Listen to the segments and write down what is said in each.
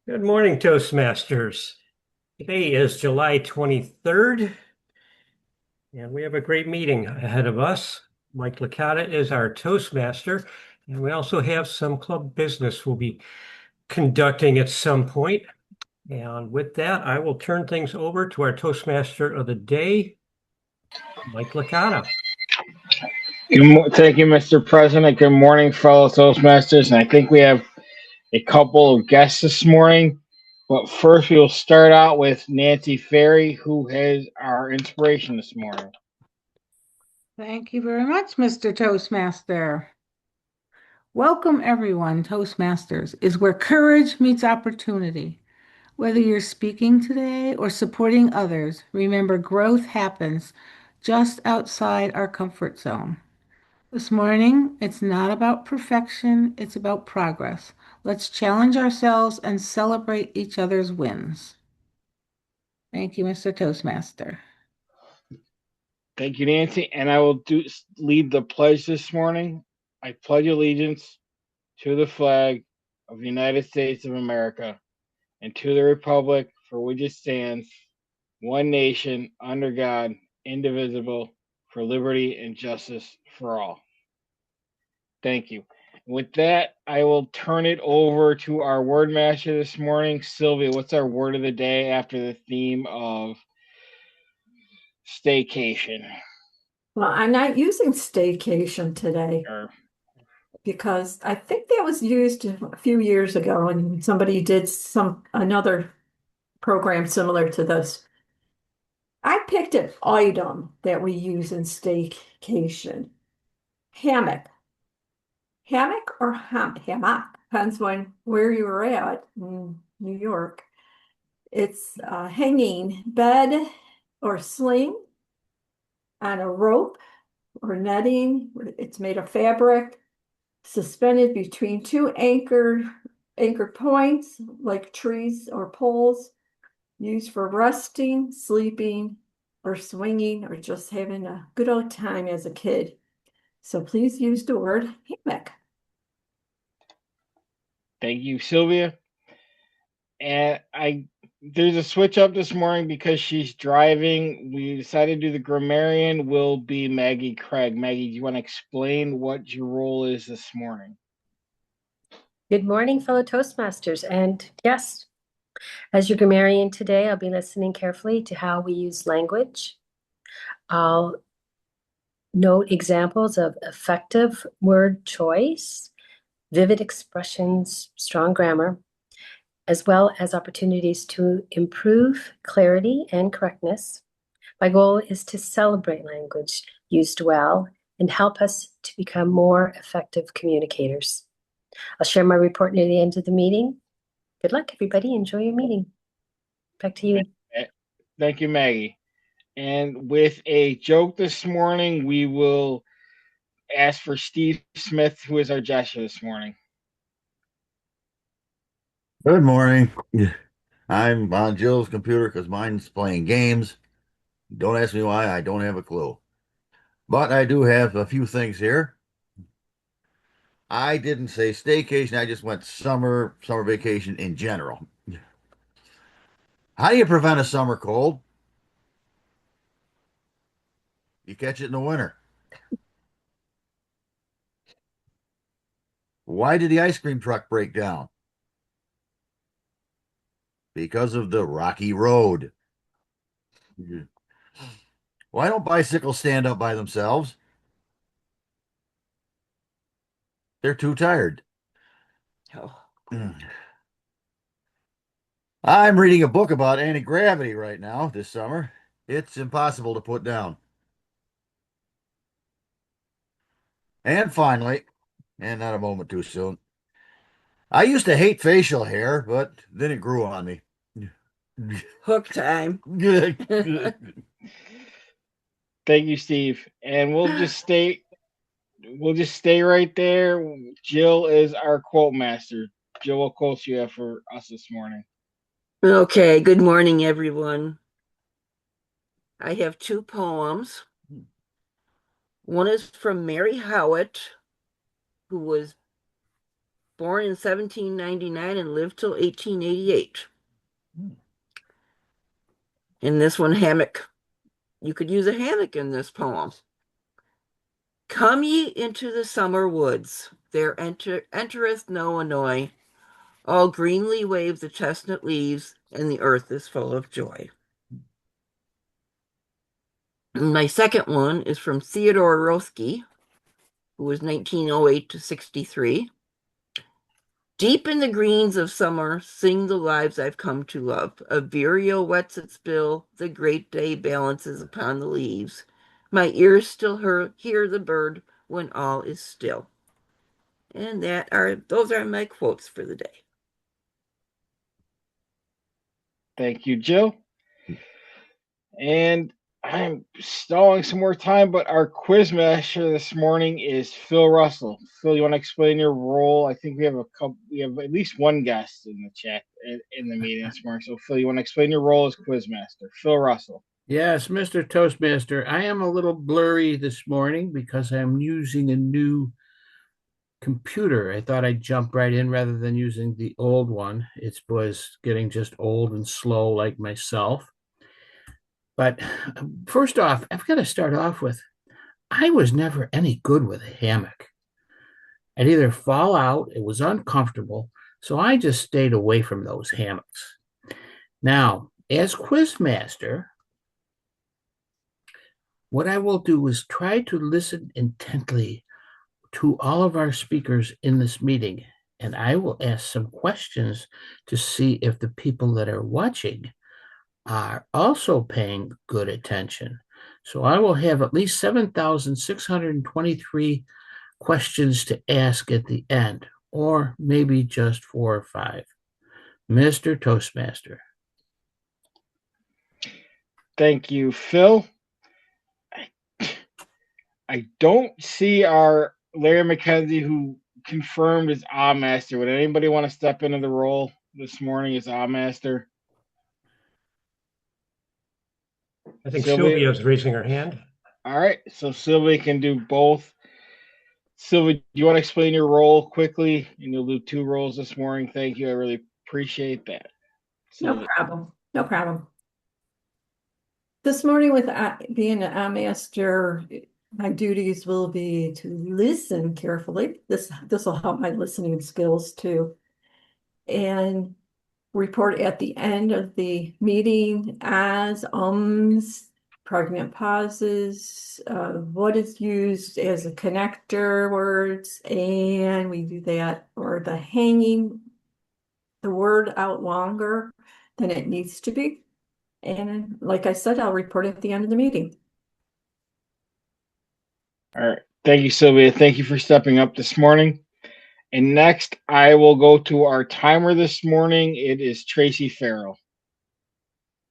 Good morning, Toastmasters. Today is July 23rd, and we have a great meeting ahead of us. Mike Licata is our Toastmaster, and we also have some club business we'll be conducting at some point. And with that, I will turn things over to our Toastmaster of the day, Mike Licata. Thank you, Mr. President. Good morning, fellow Toastmasters. And I think we have a couple of guests this morning. But first, we will start out with Nancy Ferry, who has our inspiration this morning. Thank you very much, Mr. Toastmaster. Welcome, everyone. Toastmasters is where courage meets opportunity. Whether you're speaking today or supporting others, remember growth happens just outside our comfort zone. This morning, it's not about perfection, it's about progress. Let's challenge ourselves and celebrate each other's wins. Thank you, Mr. Toastmaster. Thank you, Nancy. And I will lead the pledge this morning. I pledge allegiance to the flag of the United States of America and to the republic for which it stands, one nation, under God, indivisible, for liberty and justice for all. Thank you. With that, I will turn it over to our word master this morning. Sylvia, what's our word of the day after the theme of staycation? Well, I'm not using staycation today because I think that was used a few years ago and somebody did another program similar to this. I picked an item that we use in staycation. Hammock. Hammock or hammock, depends on where you were at in New York. It's a hanging bed or sling on a rope or netting. It's made of fabric, suspended between two anchored points like trees or poles, used for resting, sleeping, or swinging, or just having a good old time as a kid. So please use the word hammock. Thank you, Sylvia. And there's a switch up this morning because she's driving. We decided to do the grammarian will be Maggie Craig. Maggie, do you want to explain what your role is this morning? Good morning, fellow Toastmasters. And yes, as your grammarian today, I'll be listening carefully to how we use language. I'll note examples of effective word choice, vivid expressions, strong grammar, as well as opportunities to improve clarity and correctness. My goal is to celebrate language used well and help us to become more effective communicators. I'll share my report near the end of the meeting. Good luck, everybody. Enjoy your meeting. Back to you. Thank you, Maggie. And with a joke this morning, we will ask for Steve Smith, who is our jester this morning. Good morning. I'm on Jill's computer because mine's playing games. Don't ask me why, I don't have a clue. But I do have a few things here. I didn't say staycation, I just went summer vacation in general. How do you prevent a summer cold? You catch it in the winter. Why did the ice cream truck break down? Because of the rocky road. Why don't bicycles stand up by themselves? They're too tired. Oh. I'm reading a book about anti-gravity right now this summer. It's impossible to put down. And finally, and not a moment too soon, I used to hate facial hair, but then it grew on me. Hook time. Thank you, Steve. And we'll just stay right there. Jill is our quote master. Jill, what quotes you have for us this morning? Okay, good morning, everyone. I have two poems. One is from Mary Howitt, who was born in 1799 and lived till 1888. In this one, hammock. You could use a hammock in this poem. Come ye into the summer woods, there entereth no annoy. All greenly wave the chestnut leaves, and the earth is full of joy. My second one is from Theodore Rothke, who was 1908 to 63. Deep in the greens of summer, sing the lives I've come to love. A vireo wets its bill, the great day balances upon the leaves. My ears still hear the bird when all is still. And those are my quotes for the day. Thank you, Jill. And I'm stalling some more time, but our quiz master this morning is Phil Russell. Phil, you want to explain your role? I think we have at least one guest in the chat in the meeting this morning. So, Phil, you want to explain your role as quiz master? Phil Russell. Yes, Mr. Toastmaster. I am a little blurry this morning because I'm using a new computer. I thought I'd jump right in rather than using the old one. It was getting just old and slow like myself. But first off, I've got to start off with, I was never any good with a hammock. I'd either fall out, it was uncomfortable, so I just stayed away from those hammocks. Now, as quizmaster, what I will do is try to listen intently to all of our speakers in this meeting, and I will ask some questions to see if the people that are watching are also paying good attention. So I will have at least 7,623 questions to ask at the end, or maybe just 4 or 5. Mr. Toastmaster. Thank you, Phil. I don't see our Larry McKenzie, who confirmed as Odd Master. Would anybody want to step into the role this morning as Odd Master? I think Sylvia's raising her hand. All right, so Sylvia can do both. Sylvia, do you want to explain your role quickly? And you'll do 2 roles this morning. Thank you. I really appreciate that. No problem. No problem. This morning, with being an master, my duties will be to listen carefully. This will help my listening skills too, and report at the end of the meeting as pregnant pauses, what is used as a connector words, and we do that, or the hanging the word out longer than it needs to be. And like I said, I'll report at the end of the meeting. All right. Thank you, Sylvia. Thank you for stepping up this morning. And next, I will go to our timer this morning. It is Tracy Farrell.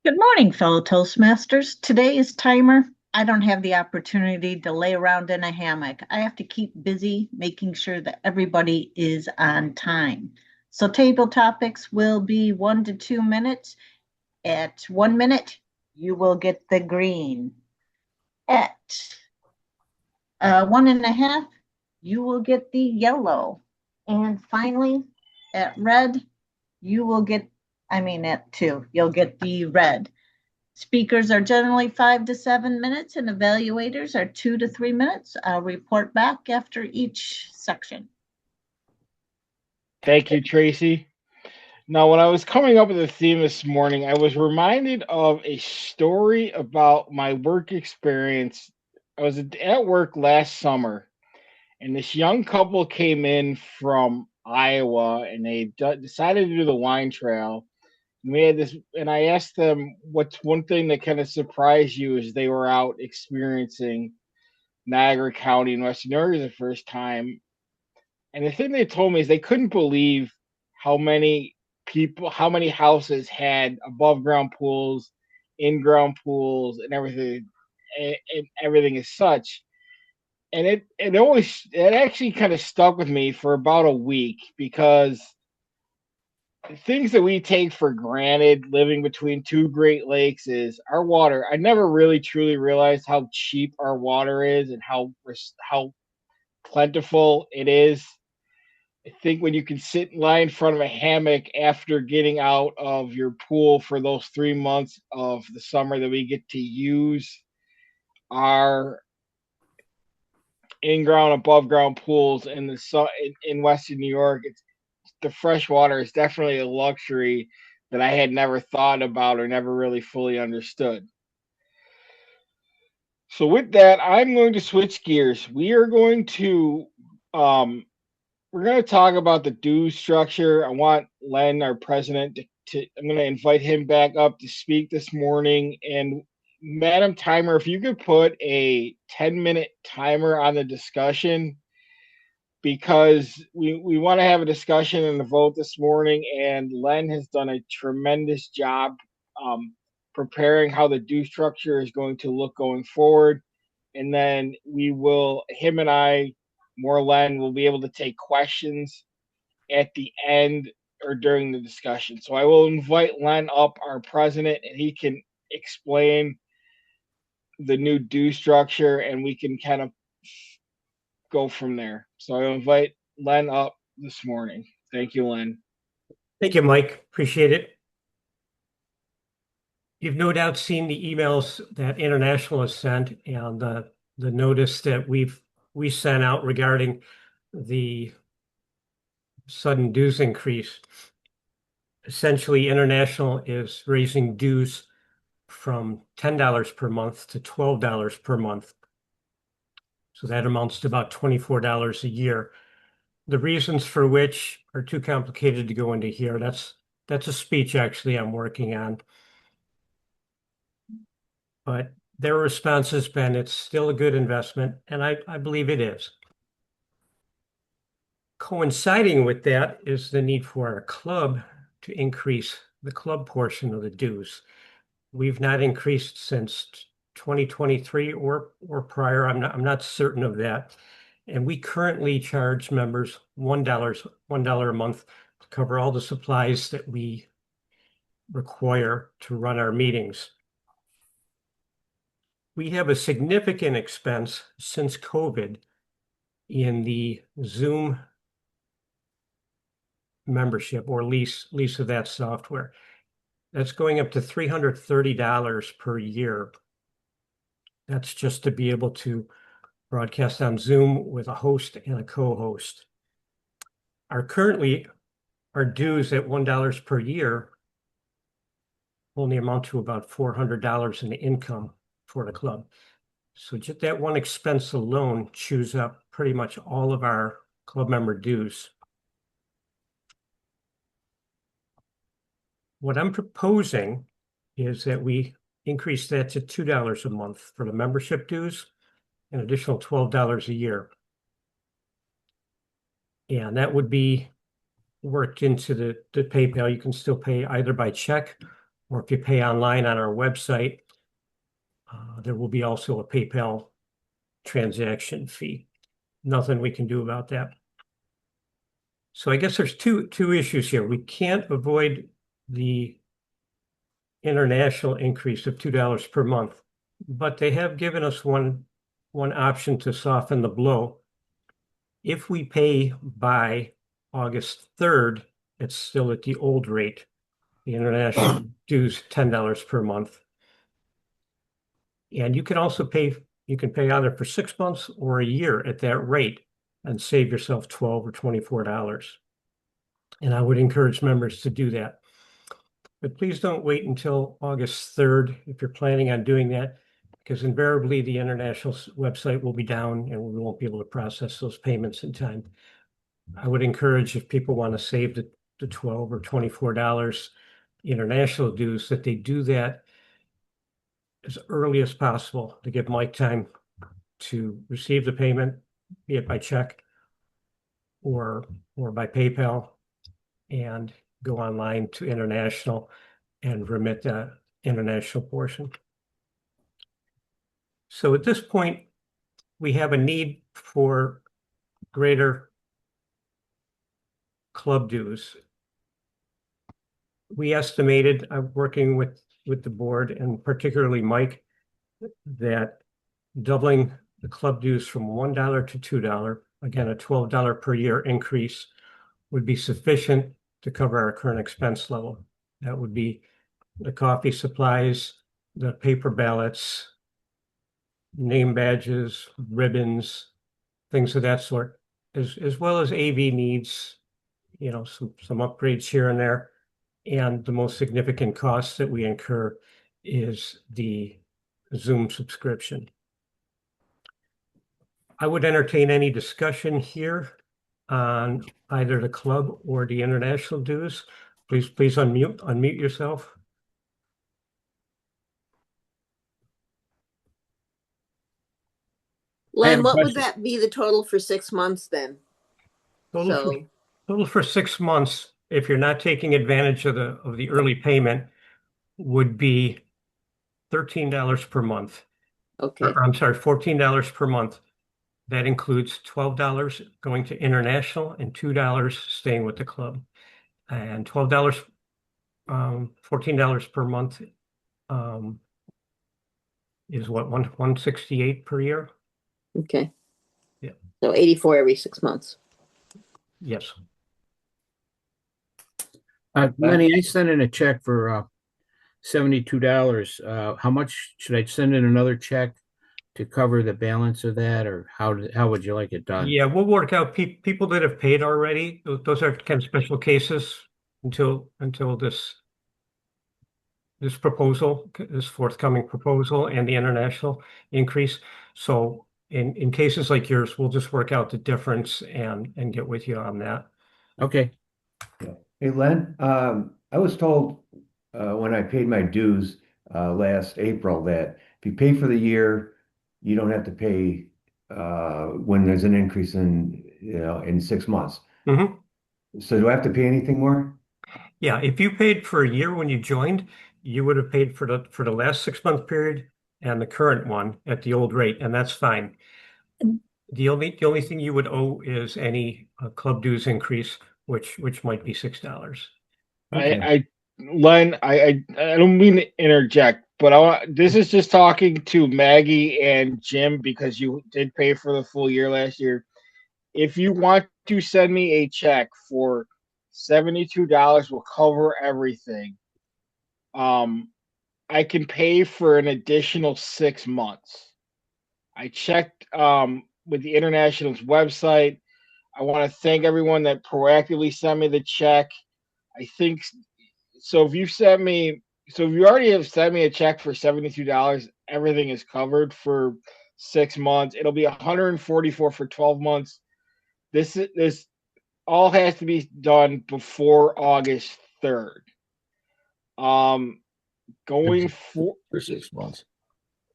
Good morning, fellow Toastmasters. Today's timer, I don't have the opportunity to lay around in a hammock. I have to keep busy making sure that everybody is on time. So table topics will be 1 to 2 minutes. At 1 minute, you will get the green. At 1.5, you will get the yellow. And finally, at red, you will get, at 2, you'll get the red. Speakers are generally 5 to 7 minutes and evaluators are 2 to 3 minutes. I'll report back after each section. Thank you, Tracy. Now, when I was coming up with the theme this morning, I was reminded of a story about my work experience. I was at work last summer, and this young couple came in from Iowa, and they decided to do the wine trail. And we had this, and I asked them, what's one thing that kind of surprised you as they were out experiencing Niagara County in Western New York the first time? And the thing they told me is they couldn't believe how many houses had above ground pools, in ground pools, and everything, and everything as such. And it actually kind of stuck with me for about a week, because things that we take for granted living between 2 Great Lakes is our water. I never really truly realized how cheap our water is and how plentiful it is. I think when you can sit and lie in front of a hammock after getting out of your pool for those 3 months of the summer that we get to use our in-ground, above-ground pools in in Western New York, the fresh water is definitely a luxury that I had never thought about or never really fully understood. So with that, I'm going to switch gears. We're going to talk about the dues structure. I want Len, our president, I'm going to invite him back up to speak this morning. And Madam Timer, if you could put a 10-minute timer on the discussion, because we want to have a discussion and a vote this morning, and Len has done a tremendous job preparing how the due structure is going to look going forward. And then him and I, more Len, will be able to take questions at the end or during the discussion. So I will invite Len up, our president, and he can explain the new due structure, and we can kind of go from there. So I invite Len up this morning. Thank you, Len. Thank you, Mike. Appreciate it. You've no doubt seen the emails that International has sent and the notice that we sent out regarding the sudden dues increase. Essentially, International is raising dues from $10 per month to $12 per month. So that amounts to about $24 a year. The reasons for which are too complicated to go into here. That's a speech actually I'm working on. But their response has been it's still a good investment, and I believe it is. Coinciding with that is the need for our club to increase the club portion of the dues. We've not increased since 2023 or prior. I'm not certain of that. And we currently charge members $1 a month to cover all the supplies that we require to run our meetings. We have a significant expense since COVID in the Zoom membership or lease of that software. That's going up to $330 per year. That's just to be able to broadcast on Zoom with a host and a co-host. Our dues at $1 per year only amount to about $400 in income for the club. So just that one expense alone chews up pretty much all of our club member dues. What I'm proposing is that we increase that to $2 a month for the membership dues, an additional $12 a year. And that would be worked into the PayPal. You can still pay either by check or if you pay online on our website, there will be also a PayPal transaction fee. Nothing we can do about that. So I guess there's two issues here. We can't avoid the International increase of $2 per month, but they have given us one option to soften the blow. If we pay by August 3rd, it's still at the old rate. The International dues $10 per month. And you can also pay either for 6 months or a year at that rate and save yourself $12 or $24. And I would encourage members to do that. But please don't wait until August 3rd if you're planning on doing that, because invariably the International website will be down and we won't be able to process those payments in time. I would encourage, if people want to save the $12 or $24 International dues, that they do that as early as possible to give Mike time to receive the payment, be it by check or by PayPal, and go online to International and remit the International portion. So at this point, we have a need for greater club dues. We estimated, working with the board and particularly Mike, that doubling the club dues from $1 to $2, again, a $12 per year increase, would be sufficient to cover our current expense level. That would be the coffee supplies, the paper ballots, name badges, ribbons, things of that sort, as well as AV needs, some upgrades here and there. And the most significant cost that we incur is the Zoom subscription. I would entertain any discussion here on either the club or the international dues. Please unmute yourself. Len, what would that be the total for 6 months then? Total for 6 months, if you're not taking advantage of the early payment, would be $13 per month. Okay. I'm sorry, $14 per month. That includes $12 going to international and $2 staying with the club. And $12, $14 per month is what, 168 per year? Okay. Yeah. So 84 every 6 months. Yes. Lenny, I sent in a check for $72. How much should I send in another check to cover the balance of that, or how would you like it done? Yeah, we'll work out people that have paid already. Those are kind of special cases until this forthcoming proposal and the international increase. So in cases like yours, we'll just work out the difference and get with you on that. Okay. Yeah. Hey, Len, I was told when I paid my dues last April that if you pay for the year, you don't have to pay when there's an increase in 6 months. Mhm. So do I have to pay anything more? Yeah, if you paid for a year when you joined, you would have paid for the last 6 month period and the current one at the old rate, and that's fine. The only thing you would owe is any club dues increase, which might be $6. Okay. Len, I don't mean to interject, but this is just talking to Maggie and Jim because you did pay for the full year last year. If you want to send me a check for $72, will cover everything. I can pay for an additional 6 months. I checked with the International's website. I want to thank everyone that proactively sent me the check. I think so. If you already have sent me a check for $72, everything is covered for 6 months. It'll be $144 for 12 months. This all has to be done before August 3rd. Going for 6 months.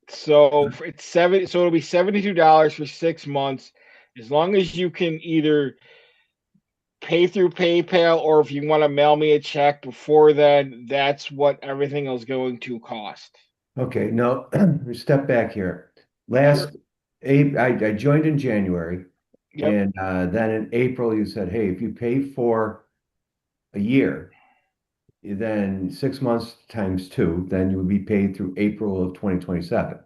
So it'll be $72 for 6 months, as long as you can either pay through PayPal or if you want to mail me a check before then, that's what everything is going to cost. Okay, now step back here. I joined in January, Yep. and then in April you said, hey, if you pay for a year, then 6 months times 2, then you would be paid through April of 2027.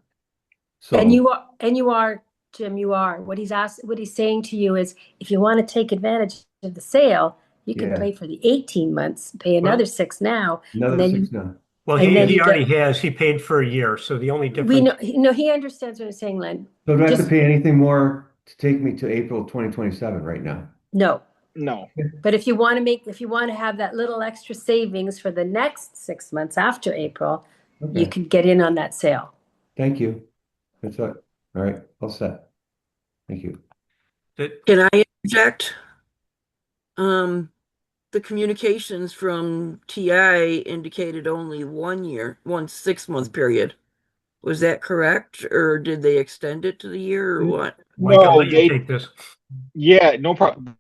So And you are, Jim, what he's saying to you is, if you want to take advantage of the sale, you can Yeah. pay for the 18 months, pay another 6 now. another and then 6 now. Well, And then he you already get- has. He paid for a year, so the only difference. we know, no, he understands what I'm saying, Len. So do I have to Just- pay anything more to take me to April 2027 right now? No. No. But if you want to have that little extra savings for the next 6 months after April, you Okay. could get in on that sale. Thank you. That's all right. All set. Thank you. Can I interject? The communications from TI indicated only 1 year, 6 month period. Was that correct, or did they extend it to the year, or what? Mike, I'll No, let you take this. Yeah, no problem.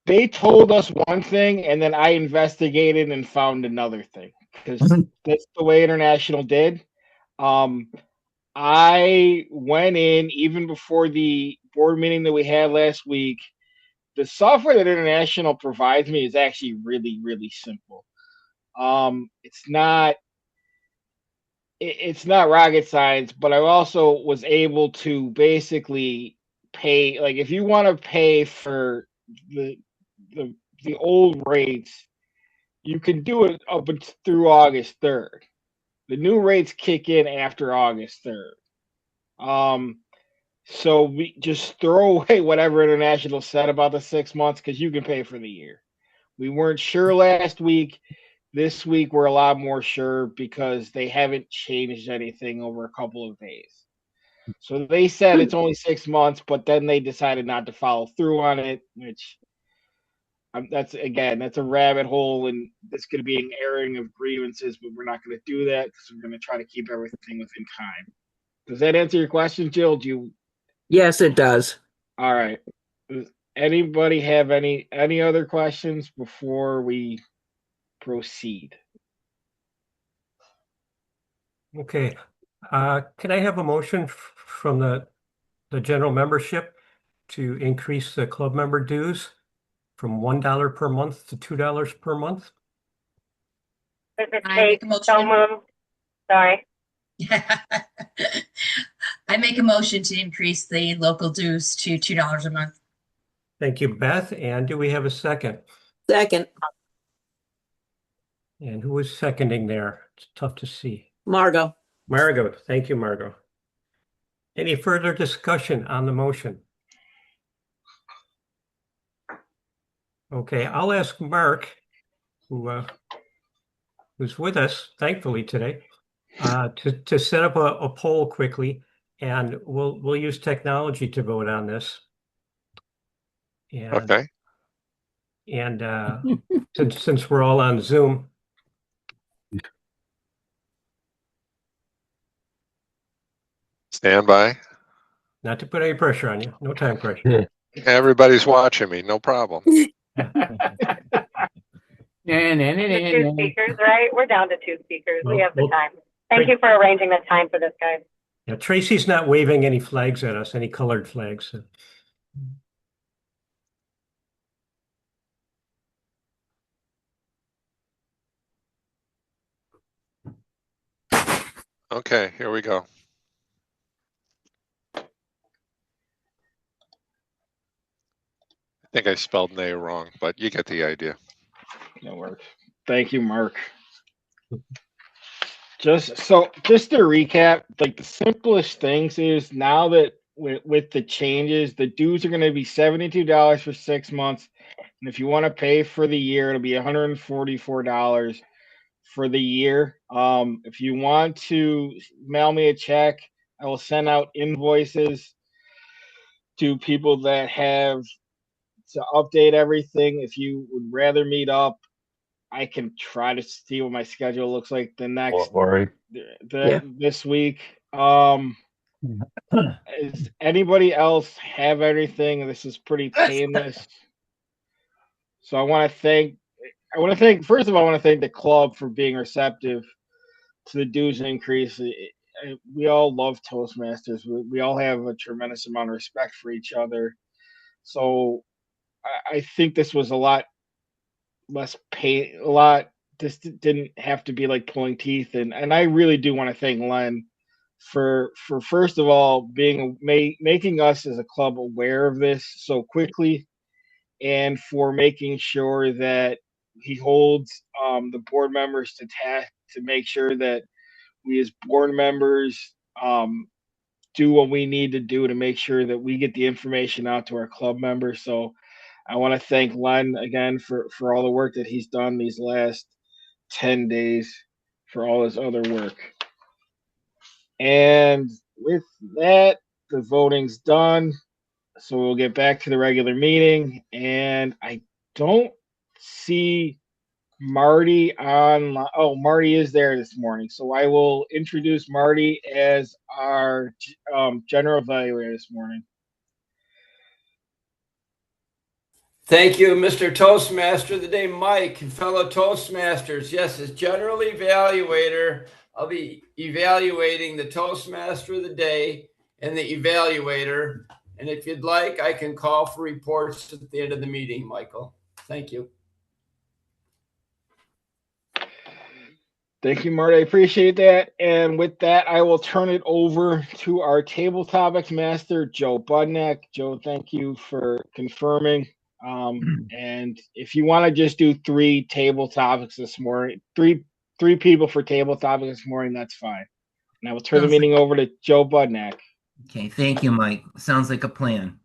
They told us one thing, and then I investigated and found another thing because that's the way International did. I went in even before the board meeting that we had last week. The software that International provides me is actually really, really simple. It's not rocket science, but I also was able to basically pay, like if you want to pay for the old rates, you can do it up through August 3rd. The new rates kick in after August 3rd. So we just throw away whatever International said about the 6 months because you can pay for the year. We weren't sure last week. This week we're a lot more sure because they haven't changed anything over a couple of days. So they said it's only 6 months, but then they decided not to follow through on it, which that's a rabbit hole, and it's going to be an airing of grievances, but we're not going to do that because we're going to try to keep everything within time. Does that answer your question, Jill? Yes, it does. All right. Does anybody have any other questions before we proceed? Okay. Can I have a motion from the general membership to increase the club member dues from $1 per month to $2 per month? This is I Kate. make a motion. So moved. Sorry. I make a motion to increase the local dues to $2 a month. Thank you, Beth. And do we have a second? Second, And who was seconding there? It's tough to see. Margot. Margot. Thank you, Margot. Any further discussion on the motion? Okay, I'll ask Mark, who's with us, thankfully today, to set up a poll quickly, and we'll use technology to vote on this. And, Okay. And since we're all on Zoom, Stand by. not to put any pressure on you, no time pressure. Everybody's watching me. No problem. The two speakers, right? We're down to two speakers. We have the Well, time. Thank you for arranging the time for this, guys. Yeah, Tracy's not waving any flags at us, any colored flags. Okay, here we go. I think I spelled nay wrong, but you get the idea. That works. Thank you, Mark. Just to recap, like the simplest things is now that with the changes, the dues are going to be $72 for 6 months. And if you want to pay for the year, it'll be $144 for the year. If you want to mail me a check, I will send out invoices to people that have to update everything. If you would rather meet up, I can try to see what my schedule looks like the next this week. Does anybody else have anything? This is pretty painless. So I want to thank first of all, I want to thank the club for being receptive to the dues increase. We all love Toastmasters. We all have a tremendous amount of respect for each other. So I think this was a lot less pain. This didn't have to be like pulling teeth, and I really do want to thank Len for first of all making us as a club aware of this so quickly, and for making sure that he holds the board members to task to make sure that we as board members do what we need to do to make sure that we get the information out to our club members. So I want to thank Len again for all the work that he's done these last 10 days, for all his other work. And with that, the voting's done. So we'll get back to the regular meeting. And I don't see Marty on. Oh, Marty is there this morning. So I will introduce Marty as our general evaluator this morning. Thank you, Mr. Toastmaster of the Day, Mike, and fellow Toastmasters. Yes, as general evaluator, I'll be evaluating the Toastmaster of the Day and the evaluator. And if you'd like, I can call for reports at the end of the meeting, Michael. Thank you. Thank you, Marty. I appreciate that. And with that, I will turn it over to our table topics master, Joe Budnick. Joe, thank you for confirming. And if you want to just do 3 table topics this morning, three people for table topics this morning, that's fine. And I will turn the meeting over to Joe Budnack. Okay, thank you, Mike. Sounds like a plan.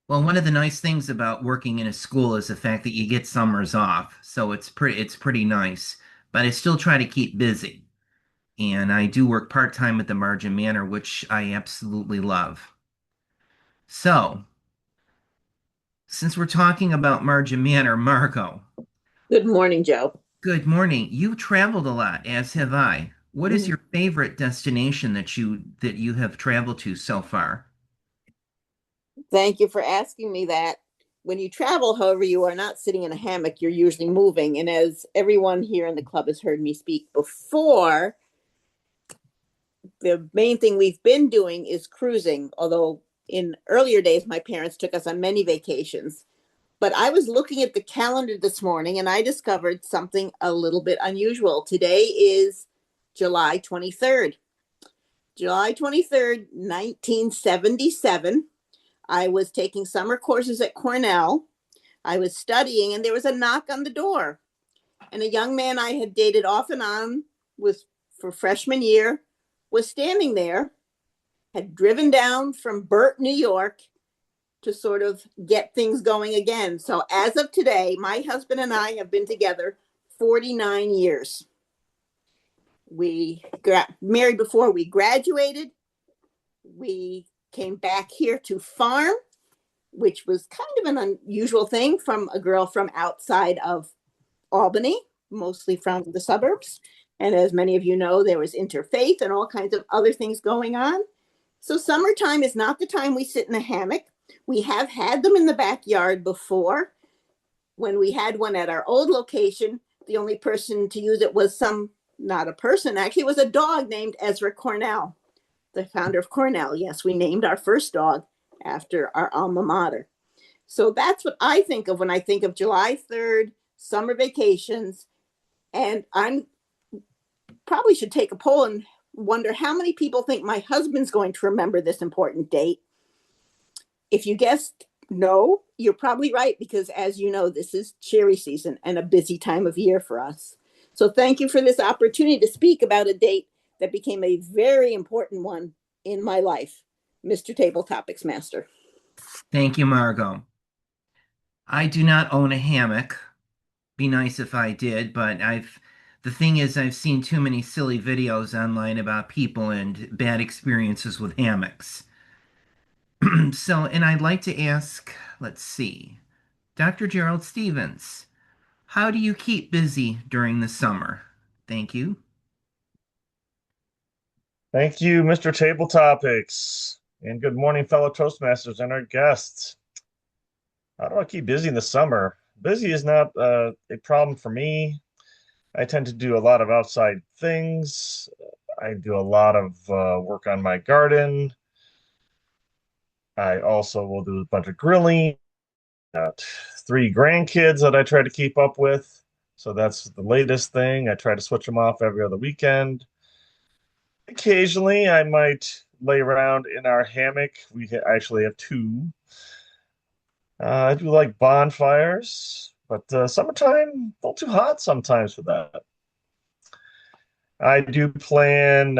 Well, one of the nice things about working in a school is the fact that you get summers off, so it's pretty nice. But I still try to keep busy, and I do work part-time at the Margin Manor, which I absolutely love. So, since we're talking about Margin Manor, Marco. Good morning, Joe. Good morning. You've traveled a lot, as have I. What is your favorite destination that you have traveled to so far? Thank you for asking me that. When you travel, however, you are not sitting in a hammock, you're usually moving. And as everyone here in the club has heard me speak before, the main thing we've been doing is cruising, although in earlier days, my parents took us on many vacations. But I was looking at the calendar this morning and I discovered something a little bit unusual. Today is July 23rd. July 23rd, 1977. I was taking summer courses at Cornell. I was studying and there was a knock on the door. And a young man I had dated off and on for freshman year was standing there, had driven down from Burt, New York to sort of get things going again. So as of today, my husband and I have been together 49 years. We got married before we graduated. We came back here to farm, which was kind of an unusual thing from a girl from outside of Albany, mostly from the suburbs. And as many of you know, there was interfaith and all kinds of other things going on. So summertime is not the time we sit in a hammock. We have had them in the backyard before. When we had one at our old location, the only person to use it was not a person, actually, it was a dog named Ezra Cornell, the founder of Cornell. Yes, we named our first dog after our alma mater. So that's what I think of when I think of July 3rd, summer vacations. And I'm probably should take a poll and wonder how many people think my husband's going to remember this important date. If you guessed no, you're probably right, because as you know, this is cherry season and a busy time of year for us. So thank you for this opportunity to speak about a date that became a very important one in my life, Mr. Table Topics Master. Thank you, Margot. I do not own a hammock. Be nice if I did, but the thing is, I've seen too many silly videos online about people and bad experiences with hammocks. So, and I'd like to ask, let's see, Dr. Gerald Stevens, how do you keep busy during the summer? Thank you. Thank you, Mr. Table Topics. And good morning, fellow Toastmasters and our guests. How do I keep busy in the summer? Busy is not a problem for me. I tend to do a lot of outside things. I do a lot of work on my garden. I also will do a bunch of grilling. Got 3 grandkids that I try to keep up with. So that's the latest thing. I try to switch them off every other weekend. Occasionally, I might lay around in our hammock. We actually have 2. I do like bonfires, but summertime, a little too hot sometimes for that. I do plan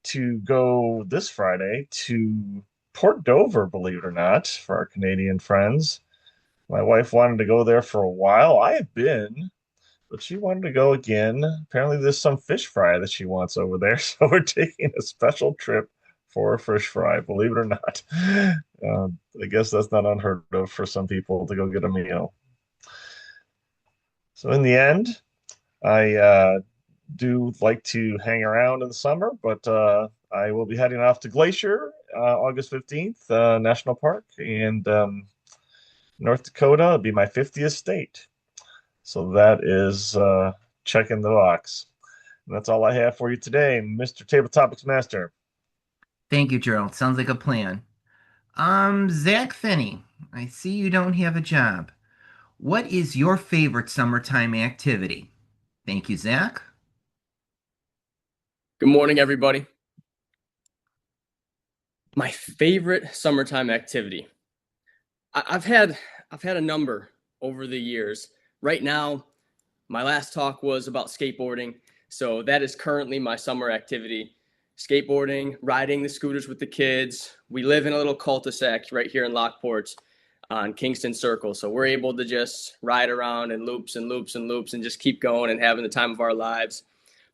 to go this Friday to Port Dover, believe it or not, for our Canadian friends. My wife wanted to go there for a while. I have been, but she wanted to go again. Apparently, there's some fish fry that she wants over there, so we're taking a special trip for a fish fry, believe it or not. I guess that's not unheard of for some people to go get a meal. So in the end, I do like to hang around in the summer, but I will be heading off to Glacier August 15th, National Park, and North Dakota. It'll be my 50th state. So that is checking the box. And that's all I have for you today, Mr. Table Topics Master. Thank you, Gerald. Sounds like a plan. Zach Finney, I see you don't have a job. What is your favorite summertime activity? Thank you, Zach. Good morning, everybody. My favorite summertime activity. I've had a number over the years. Right now, my last talk was about skateboarding, so that is currently my summer activity. Skateboarding, riding the scooters with the kids. We live in a little cul-de-sac right here in Lockport on Kingston Circle, so we're able to just ride around in loops and loops and loops and just keep going and having the time of our lives.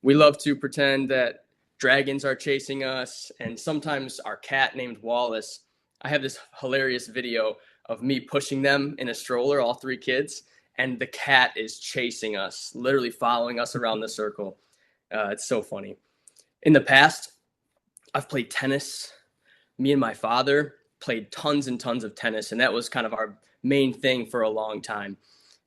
We love to pretend that dragons are chasing us, and sometimes our cat named Wallace. I have this hilarious video of me pushing them in a stroller, all three kids, and the cat is chasing us, literally following us around the circle. It's so funny. In the past, I've played tennis. Me and my father played tons and tons of tennis, and that was kind of our main thing for a long time.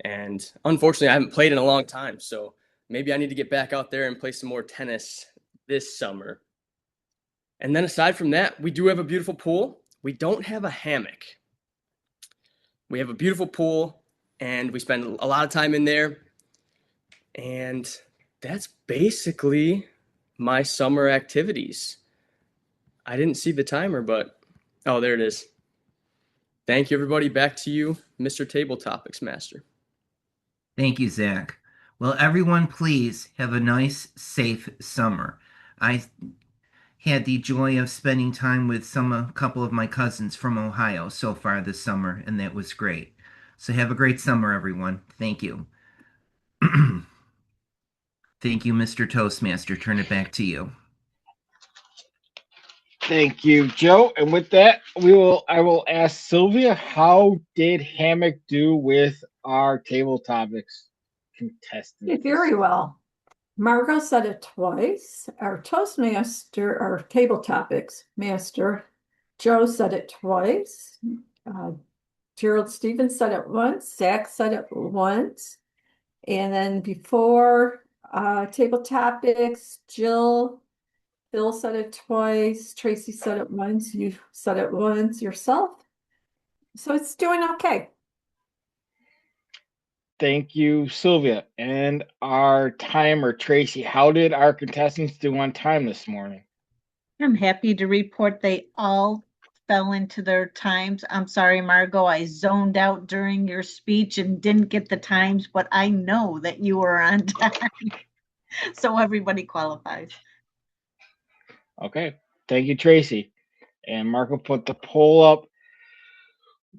And unfortunately, I haven't played in a long time, so maybe I need to get back out there and play some more tennis this summer. And then aside from that, we do have a beautiful pool. We don't have a hammock. We have a beautiful pool, and we spend a lot of time in there. And that's basically my summer activities. I didn't see the timer, but oh, there it is. Thank you, everybody. Back to you, Mr. Table Topics Master. Thank you, Zach. Well, everyone, please have a nice, safe summer. I had the joy of spending time with a couple of my cousins from Ohio so far this summer, and that was great. So have a great summer, everyone. Thank you. Thank you, Mr. Toastmaster. Turn it back to you. Thank you, Joe. And with that, I will ask Sylvia, how did Hammock do with our table topics contestants? Very well. Margot said it twice. Our Toastmaster, our table topics master, Joe said it twice. Gerald Stevens said it once. Zach said it once. And then before table topics, Phil said it twice. Tracy said it once. You said it once yourself. So it's doing okay. Thank you, Sylvia. And our timer, Tracy, how did our contestants do on time this morning? I'm happy to report they all fell into their times. I'm sorry, Margot, I zoned out during your speech and didn't get the times, but I know that you were on time. So everybody qualifies. Okay. Thank you, Tracy. And Marco put the poll up.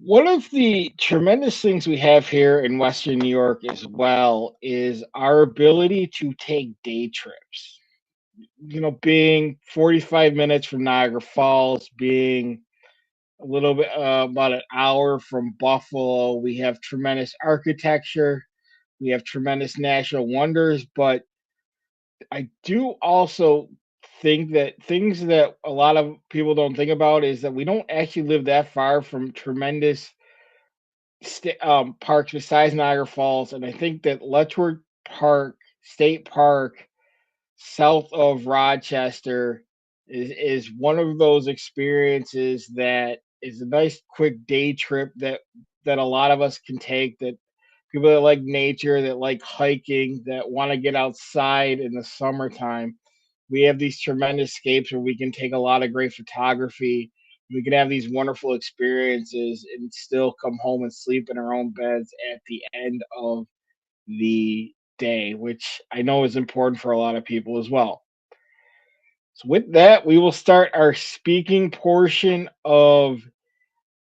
One of the tremendous things we have here in Western New York as well is our ability to take day trips. You know, being 45 minutes from Niagara Falls, being a little bit about an hour from Buffalo, we have tremendous architecture, we have tremendous natural wonders, but I do also think that things that a lot of people don't think about is that we don't actually live that far from tremendous parks besides Niagara Falls, and I think that Letchworth Park State Park, south of Rochester, is one of those experiences that is a nice quick day trip that a lot of us can take. That people that like nature, that like hiking, that want to get outside in the summertime. We have these tremendous escapes where we can take a lot of great photography. We can have these wonderful experiences and still come home and sleep in our own beds at the end of the day, which I know is important for a lot of people as well. So, with that, we will start our speaking portion of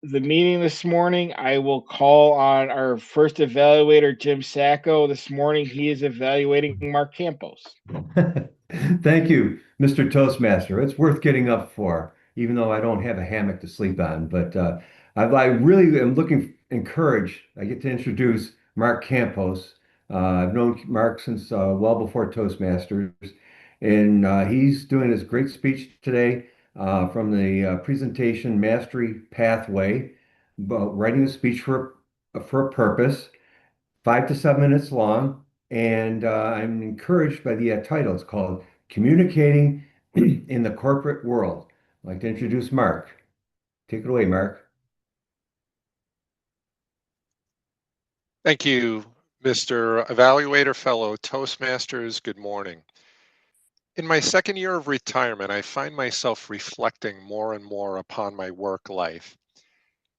the meeting this morning. I will call on our first evaluator, Jim Sacco. This morning, he is evaluating Mark Campos. Thank you, Mr. Toastmaster. It's worth getting up for, even though I don't have a hammock to sleep on. But I really am encouraged. I get to introduce Mark Campos. I've known Mark since well before Toastmasters, and he's doing his great speech today from the presentation Mastery Pathway, about writing a speech for a purpose. 5 to 7 minutes long, and I'm encouraged by the title. It's called Communicating in the Corporate World. I'd like to introduce Mark. Take it away, Mark. Thank you, Mr. Evaluator, fellow Toastmasters. Good morning. In my second year of retirement, I find myself reflecting more and more upon my work life.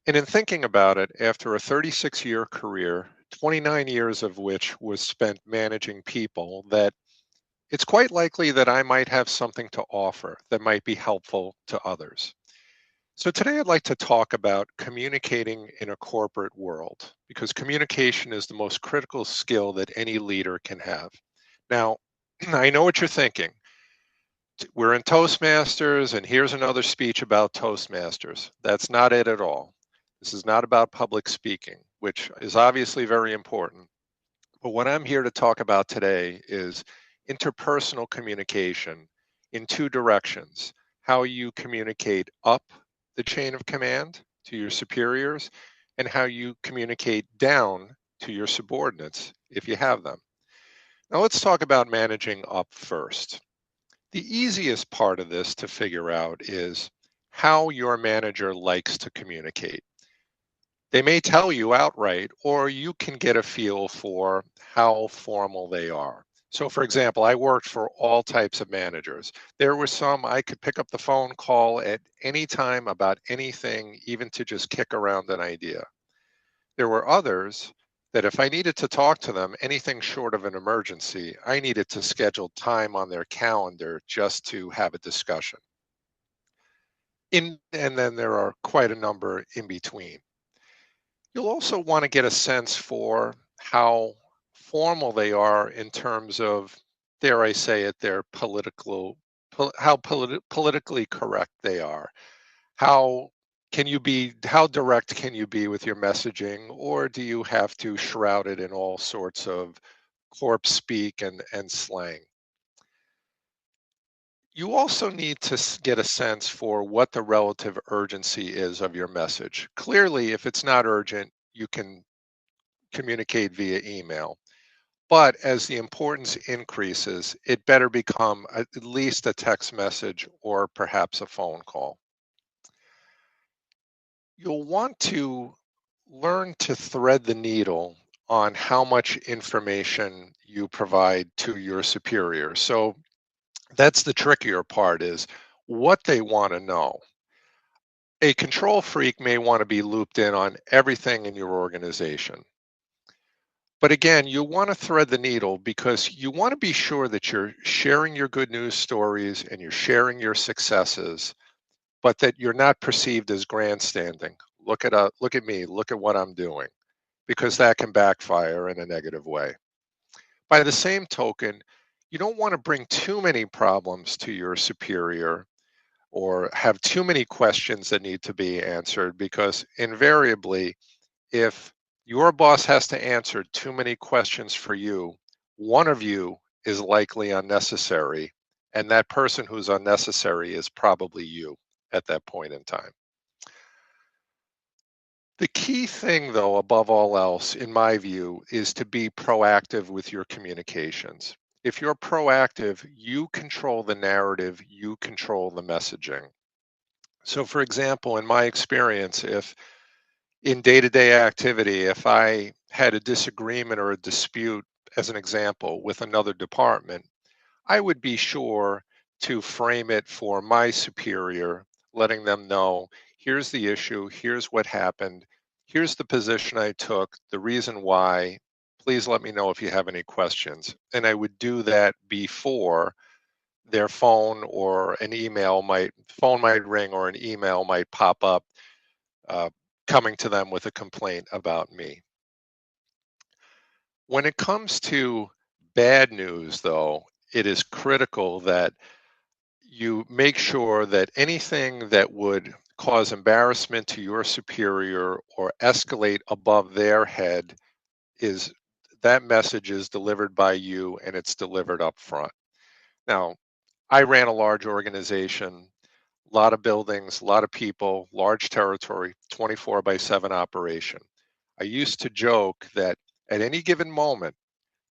And in thinking about it, after a 36-year career, 29 years of which was spent managing people, that it's quite likely that I might have something to offer that might be helpful to others. So today I'd like to talk about communicating in a corporate world, because communication is the most critical skill that any leader can have. Now, I know what you're thinking. We're in Toastmasters, and here's another speech about Toastmasters. That's not it at all. This is not about public speaking, which is obviously very important. But what I'm here to talk about today is interpersonal communication in two directions: how you communicate up the chain of command to your superiors, and how you communicate down to your subordinates if you have them. Now let's talk about managing up first. The easiest part of this to figure out is how your manager likes to communicate. They may tell you outright, or you can get a feel for how formal they are. So for example, I worked for all types of managers. There were some I could pick up the phone call at any time about anything, even to just kick around an idea. There were others that if I needed to talk to them, anything short of an emergency, I needed to schedule time on their calendar just to have a discussion. And then there are quite a number in between. You'll also want to get a sense for how formal they are in terms of, dare I say it, their politically correct they are. How direct can you be with your messaging, or do you have to shroud it in all sorts of corp speak and slang? You also need to get a sense for what the relative urgency is of your message. Clearly, if it's not urgent, you can communicate via email. But as the importance increases, it better become at least a text message or perhaps a phone call. You'll want to learn to thread the needle on how much information you provide to your superior. So that's the trickier part, is what they want to know. A control freak may want to be looped in on everything in your organization. But again, you want to thread the needle because you want to be sure that you're sharing your good news stories and you're sharing your successes, but that you're not perceived as grandstanding. Look at me, look at what I'm doing, because that can backfire in a negative way. By the same token, you don't want to bring too many problems to your superior or have too many questions that need to be answered, because invariably, if your boss has to answer too many questions for you, one of you is likely unnecessary, and that person who's unnecessary is probably you at that point in time. The key thing, though, above all else, in my view, is to be proactive with your communications. If you're proactive, you control the narrative, you control the messaging. So, for example, in my experience, if in day-to-day activity, if I had a disagreement or a dispute, as an example, with another department, I would be sure to frame it for my superior, letting them know, here's the issue, here's what happened, here's the position I took, the reason why. Please let me know if you have any questions. And I would do that before their phone might ring or an email might pop up coming to them with a complaint about me. When it comes to bad news, though, it is critical that you make sure that anything that would cause embarrassment to your superior or escalate above their head, is that message is delivered by you and it's delivered up front. Now, I ran a large organization, a lot of buildings, a lot of people, large territory, 24/7 operation. I used to joke that at any given moment,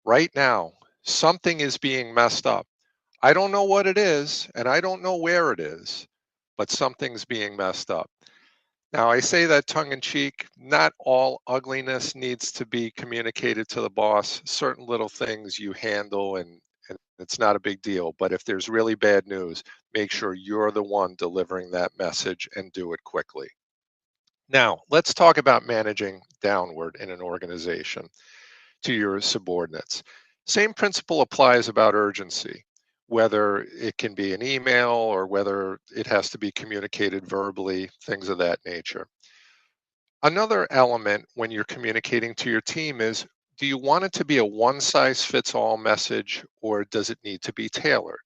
right now, something is being messed up. I don't know what it is, and I don't know where it is, but something's being messed up. Now, I say that tongue in cheek. Not all ugliness needs to be communicated to the boss. Certain little things you handle, and it's not a big deal. But if there's really bad news, make sure you're the one delivering that message and do it quickly. Now, let's talk about managing downward in an organization to your subordinates. Same principle applies about urgency, whether it can be an email or whether it has to be communicated verbally, things of that nature. Another element when you're communicating to your team is, do you want it to be a one-size-fits-all message, or does it need to be tailored?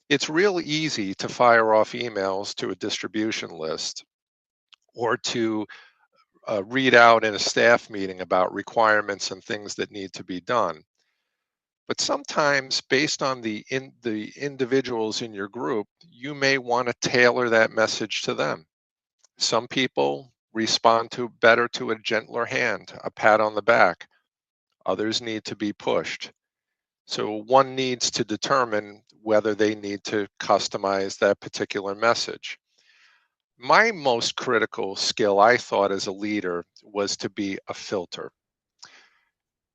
It's real easy to fire off emails to a distribution list or to read out in a staff meeting about requirements and things that need to be done. But sometimes, based on the individuals in your group, you may want to tailor that message to them. Some people respond better to a gentler hand, a pat on the back. Others need to be pushed. So one needs to determine whether they need to customize that particular message. My most critical skill, I thought, as a leader was to be a filter.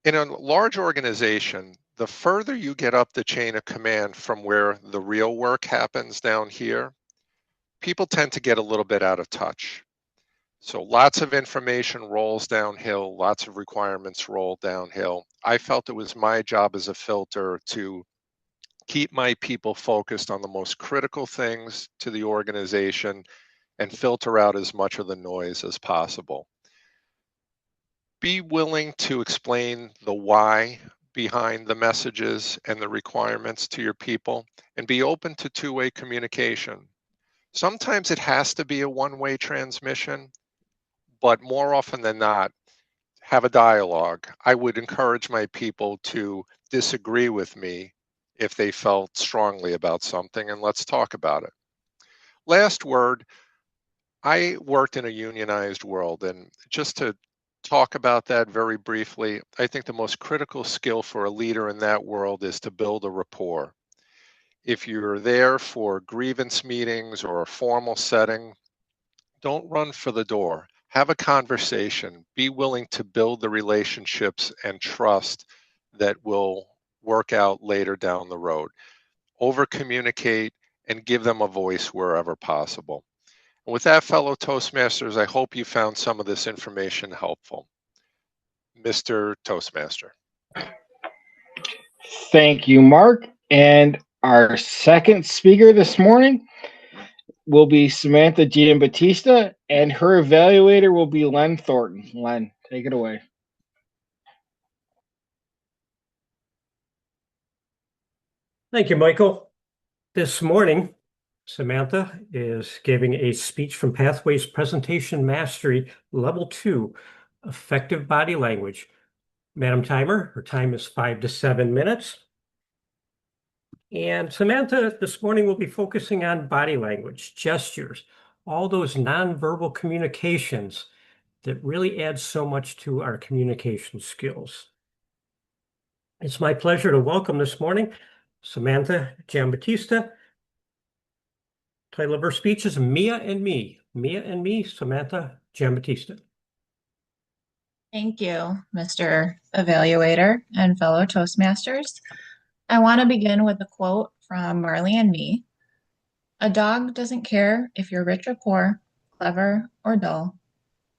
In a large organization, the further you get up the chain of command from where the real work happens down here, people tend to get a little bit out of touch. So lots of information rolls downhill, lots of requirements roll downhill. I felt it was my job as a filter to keep my people focused on the most critical things to the organization and filter out as much of the noise as possible. Be willing to explain the why behind the messages and the requirements to your people, and be open to two-way communication. Sometimes it has to be a one-way transmission, but more often than not, have a dialogue. I would encourage my people to disagree with me if they felt strongly about something, and let's talk about it. Last word, I worked in a unionized world, and just to talk about that very briefly, I think the most critical skill for a leader in that world is to build a rapport. If you're there for grievance meetings or a formal setting, don't run for the door. Have a conversation. Be willing to build the relationships and trust that will work out later down the road. Over communicate and give them a voice wherever possible. And with that, fellow Toastmasters, I hope you found some of this information helpful. Mr. Toastmaster. Thank you, Mark. And our second speaker this morning will be Samantha Giambattista, and her evaluator will be Len Thornton. Len, take it away. Thank you, Michael. This morning, Samantha is giving a speech from Pathways Presentation Mastery Level 2, Effective Body Language. Madam Timer, her time is 5 to 7 minutes. And Samantha this morning will be focusing on body language, gestures, all those nonverbal communications that really add so much to our communication skills. It's my pleasure to welcome this morning Samantha Giambattista. Title of her speech is Mia and Me. Mia and Me, Samantha Giambattista. Thank you, Mr. Evaluator and fellow Toastmasters. I want to begin with a quote from Marley and Me. A dog doesn't care if you're rich or poor, clever or dull,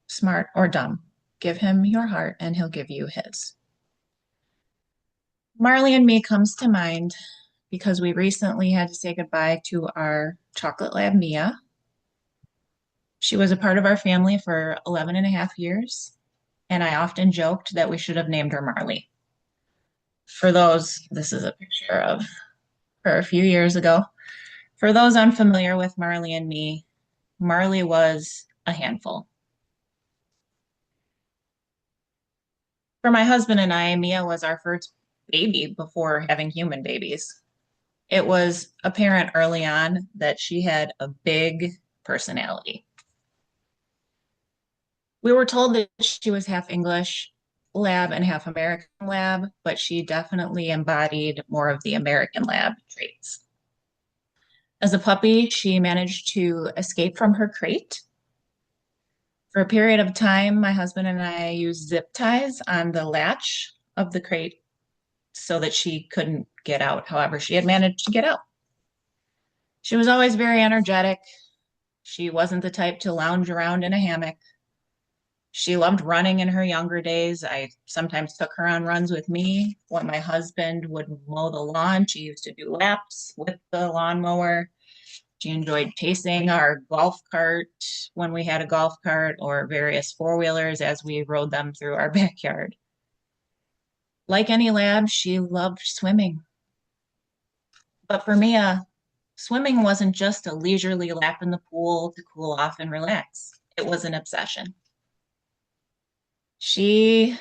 smart or dumb. Give him your heart and he'll give you his. Marley and Me comes to mind because we recently had to say goodbye to our chocolate lab, Mia. She was a part of our family for 11 and a half years, and I often joked that we should have named her Marley. For those, this is a picture of her a few years ago. For those unfamiliar with Marley and Me, Marley was a handful. For my husband and I, Mia was our first baby before having human babies. It was apparent early on that she had a big personality. We were told that she was half English lab and half American lab, but she definitely embodied more of the American lab traits. As a puppy, she managed to escape from her crate. For a period of time, my husband and I used zip ties on the latch of the crate so that she couldn't get out. However, she had managed to get out. She was always very energetic. She wasn't the type to lounge around in a hammock. She loved running in her younger days. I sometimes took her on runs with me. When my husband would mow the lawn, she used to do laps with the lawnmower. She enjoyed pacing our golf cart when we had a golf cart or various four-wheelers as we rode them through our backyard. Like any lab, she loved swimming. But for Mia, swimming wasn't just a leisurely lap in the pool to cool off and relax. It was an obsession. She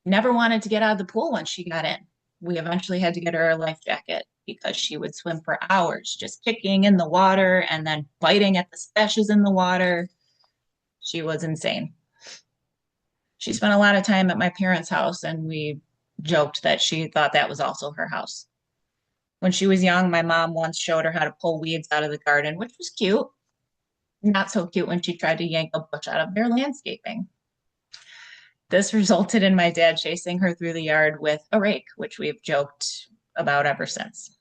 never wanted to get out of the pool once she got in. We eventually had to get her a life jacket because she would swim for hours, just kicking in the water and then biting at the splashes in the water. She was insane. She spent a lot of time at my parents' house, and we joked that she thought that was also her house. When she was young, my mom once showed her how to pull weeds out of the garden, which was cute. Not so cute when she tried to yank a bush out of their landscaping. This resulted in my dad chasing her through the yard with a rake, which we've joked about ever since.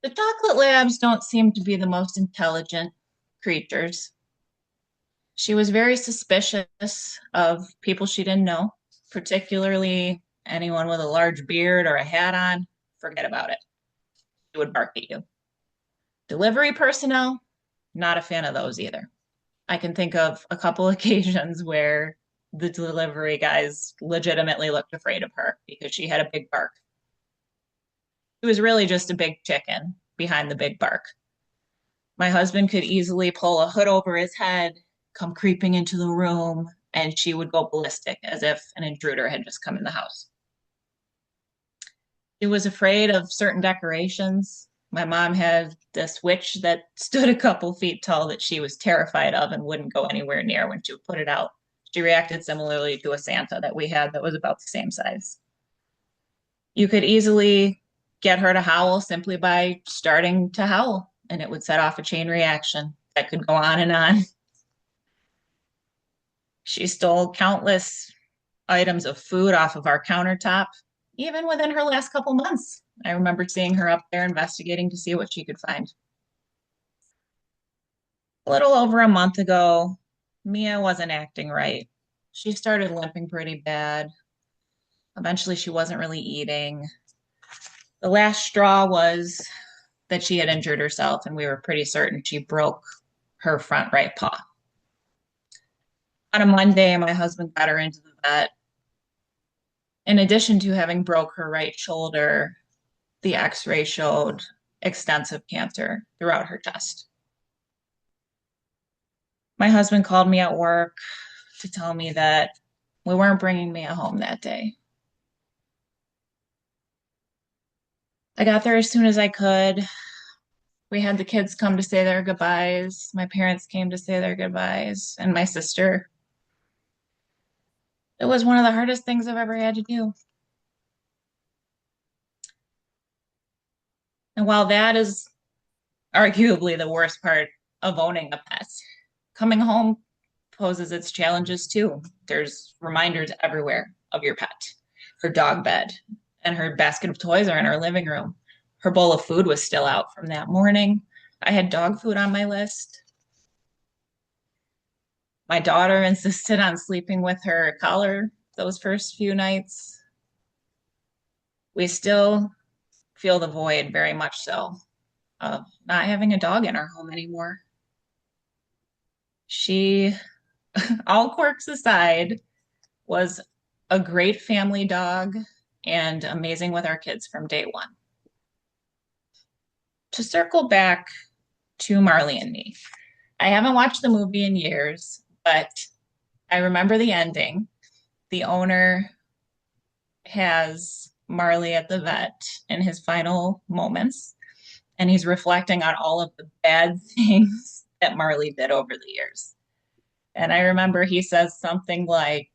The chocolate labs don't seem to be the most intelligent creatures. She was very suspicious of people she didn't know, particularly anyone with a large beard or a hat on. Forget about it. She would bark at you. Delivery personnel, not a fan of those either. I can think of a couple occasions where the delivery guys legitimately looked afraid of her because she had a big bark. It was really just a big chicken behind the big bark. My husband could easily pull a hood over his head, come creeping into the room, and she would go ballistic as if an intruder had just come in the house. She was afraid of certain decorations. My mom had this witch that stood a couple feet tall that she was terrified of and wouldn't go anywhere near when she would put it out. She reacted similarly to a Santa that we had that was about the same size. You could easily get her to howl simply by starting to howl, and it would set off a chain reaction that could go on and on. She stole countless items of food off of our countertop, even within her last couple months. I remember seeing her up there investigating to see what she could find. A little over a month ago, Mia wasn't acting right. She started limping pretty bad. Eventually, she wasn't really eating. The last straw was that she had injured herself, and we were pretty certain she broke her front right paw. On a Monday, my husband got her into the vet. In addition to having broke her right shoulder, the x-ray showed extensive cancer throughout her chest. My husband called me at work to tell me that we weren't bringing Mia home that day. I got there as soon as I could. We had the kids come to say their goodbyes. My parents came to say their goodbyes, and my sister. It was one of the hardest things I've ever had to do. And while that is arguably the worst part of owning a pet, coming home poses its challenges too. There's reminders everywhere of your pet. Her dog bed and her basket of toys are in our living room. Her bowl of food was still out from that morning. I had dog food on my list. My daughter insisted on sleeping with her collar those first few nights. We still feel the void, very much so, of not having a dog in our home anymore. She, all quirks aside, was a great family dog and amazing with our kids from day one. To circle back to Marley and Me, I haven't watched the movie in years, but I remember the ending. The owner has Marley at the vet in his final moments, and he's reflecting on all of the bad things that Marley did over the years. And I remember he says something like,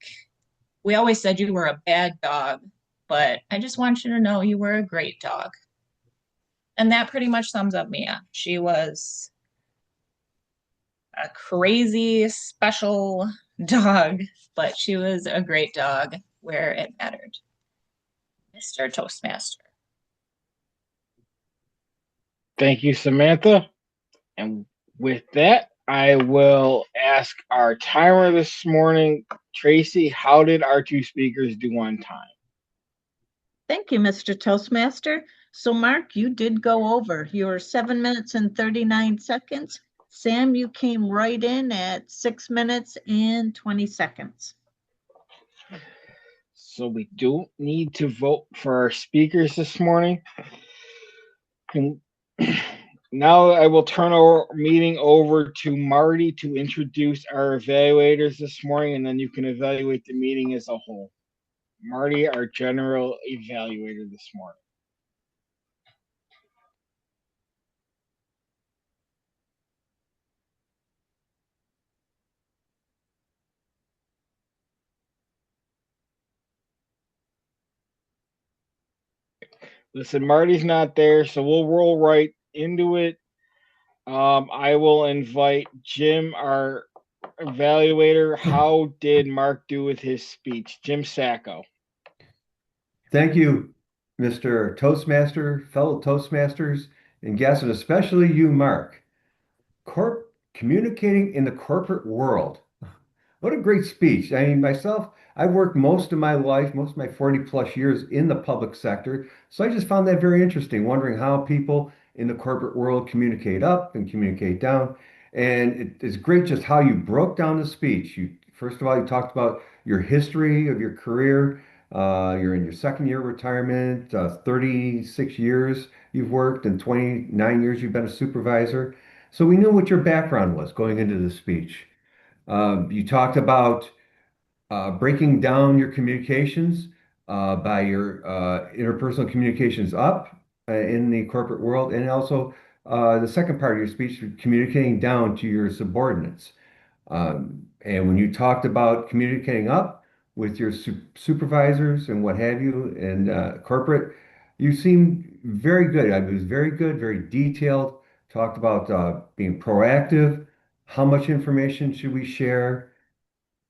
"We always said you were a bad dog, but I just want you to know you were a great dog." And that pretty much sums up Mia. She was a crazy, special dog, but she was a great dog where it mattered. Mr. Toastmaster. Thank you, Samantha. And with that, I will ask our timer this morning, Tracy, how did our two speakers do on time? Thank you, Mr. Toastmaster. So Mark, you did go over. You were 7 minutes and 39 seconds. Sam, you came right in at 6 minutes and 20 seconds. So we don't need to vote for our speakers this morning. And now I will turn our meeting over to Marty to introduce our evaluators this morning, and then you can evaluate the meeting as a whole. Marty, our general evaluator this morning. Listen, Marty's not there, so we'll roll right into it. I will invite Jim, our evaluator. How did Mark do with his speech? Jim Sacco. Thank you, Mr. Toastmaster, fellow Toastmasters, and guests, and especially you, Mark. Communicating in the corporate world. What a great speech. I mean, myself, I've worked most of my life, most of my 40 plus years in the public sector. So I just found that very interesting, wondering how people in the corporate world communicate up and communicate down. And it's great just how you broke down the speech. First of all, you talked about your history of your career. You're in your second year of retirement, 36 years you've worked, and 29 years you've been a supervisor. So we knew what your background was going into the speech. You talked about breaking down your communications by your interpersonal communications up in the corporate world, and also the second part of your speech, communicating down to your subordinates. And when you talked about communicating up with your supervisors and what have you in corporate, you seemed very good. It was very good, very detailed. Talked about being proactive. How much information should we share?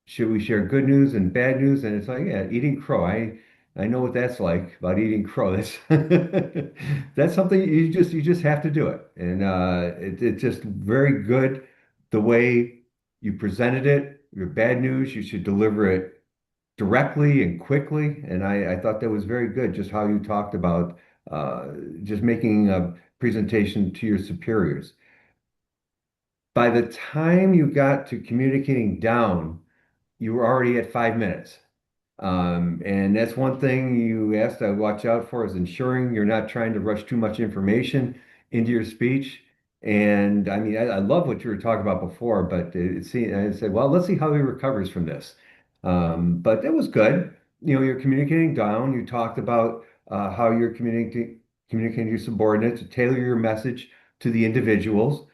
Should we share good news and bad news? And it's like, yeah, eating crow. I know what that's like about eating crow. That's that's something you just have to do it. And it's just very good the way you presented it. Your bad news, you should deliver it directly and quickly. And I thought that was very good, just how you talked about just making a presentation to your superiors. By the time you got to communicating down, you were already at 5 minutes. And that's one thing you asked to watch out for is ensuring you're not trying to rush too much information into your speech. And I mean, I love what you were talking about before, but I said, well, let's see how he recovers from this. But it was good. You know, you're communicating down. You talked about how you're communicating to your subordinates to tailor your message to the individuals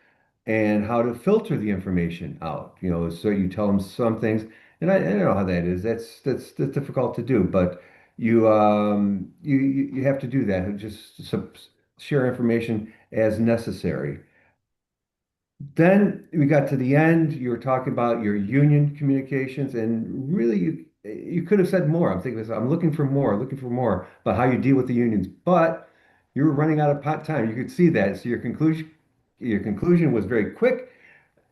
and how to filter the information out. You know, so you tell them some things, and I know how that is. That's difficult to do, but you have to do that. Just share information as necessary. Then we got to the end. You were talking about your union communications, and really, you could have said more. I'm thinking, I'm looking for more about how you deal with the unions, but you were running out of time. You could see that. So your conclusion was very quick,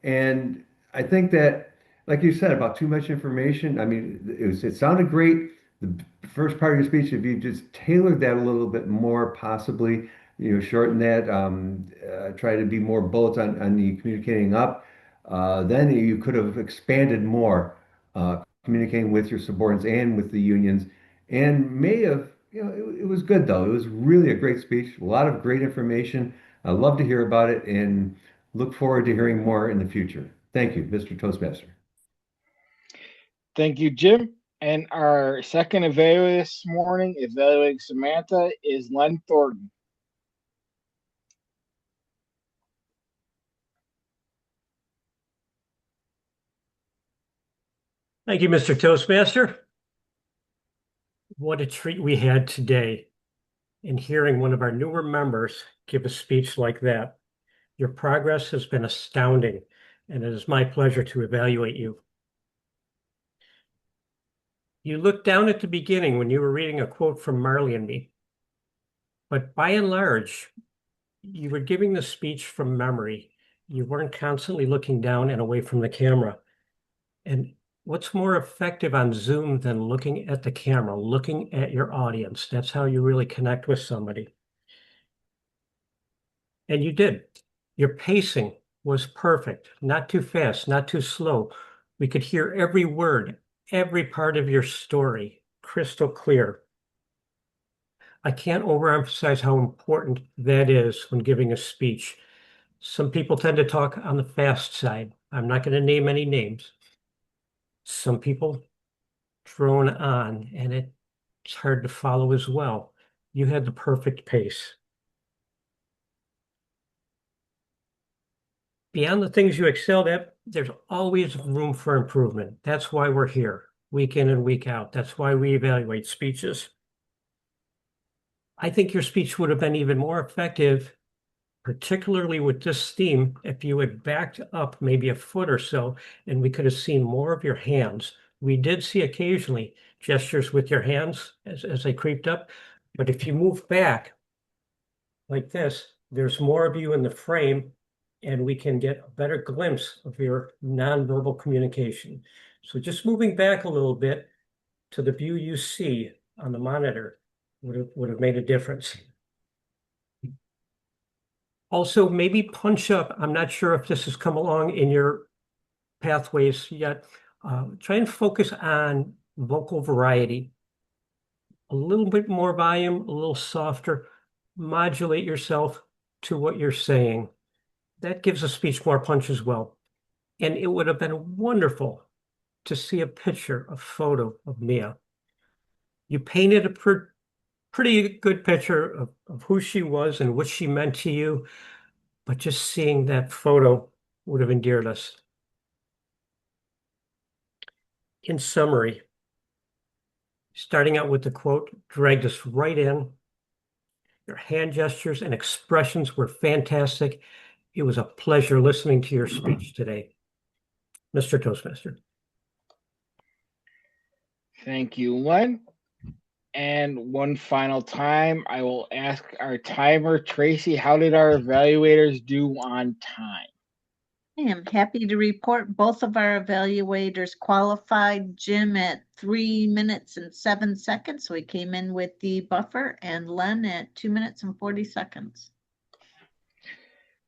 and I think that, like you said, about too much information. I mean, it sounded great. The first part of your speech, if you just tailored that a little bit more, possibly, shorten that, try to be more bullets on the communicating up, then you could have expanded more, communicating with your subordinates and with the unions, and may have, it was good though. It was really a great speech, a lot of great information. I love to hear about it, and look forward to hearing more in the future. Thank you, Mr. Toastmaster. Thank you, Jim. And our second evaluator this morning, evaluating Samantha, is Len Thornton. Thank you, Mr. Toastmaster. What a treat we had today in hearing one of our newer members give a speech like that. Your progress has been astounding, and it is my pleasure to evaluate you. You looked down at the beginning when you were reading a quote from Marley and me, but by and large, you were giving the speech from memory. You weren't constantly looking down and away from the camera. And what's more effective on Zoom than looking at the camera, looking at your audience? That's how you really connect with somebody. And you did. Your pacing was perfect, not too fast, not too slow. We could hear every word, every part of your story, crystal clear. I can't overemphasize how important that is when giving a speech. Some people tend to talk on the fast side. I'm not going to name any names. Some people drone on, and it's hard to follow as well. You had the perfect pace. Beyond the things you excelled at, there's always room for improvement. That's why we're here, week in and week out. That's why we evaluate speeches. I think your speech would have been even more effective, particularly with this theme, if you had backed up maybe a foot or so, and we could have seen more of your hands. We did see occasionally gestures with your hands as they creeped up, but if you move back like this, there's more of you in the frame, and we can get a better glimpse of your nonverbal communication. So just moving back a little bit to the view you see on the monitor would have made a difference. Also, maybe punch up. I'm not sure if this has come along in your pathways yet. Try and focus on vocal variety. A little bit more volume, a little softer. Modulate yourself to what you're saying. That gives a speech more punch as well. And it would have been wonderful to see a picture, a photo of Mia. You painted a pretty good picture of who she was and what she meant to you, but just seeing that photo would have endeared us. In summary, starting out with the quote dragged us right in. Your hand gestures and expressions were fantastic. It was a pleasure listening to your speech today, Mr. Toastmaster. Thank you, Len. And one final time, I will ask our timer, Tracy, how did our evaluators do on time? I am happy to report both of our evaluators qualified. Jim at 3 minutes and 7 seconds. So he came in with the buffer, and Len at 2 minutes and 40 seconds.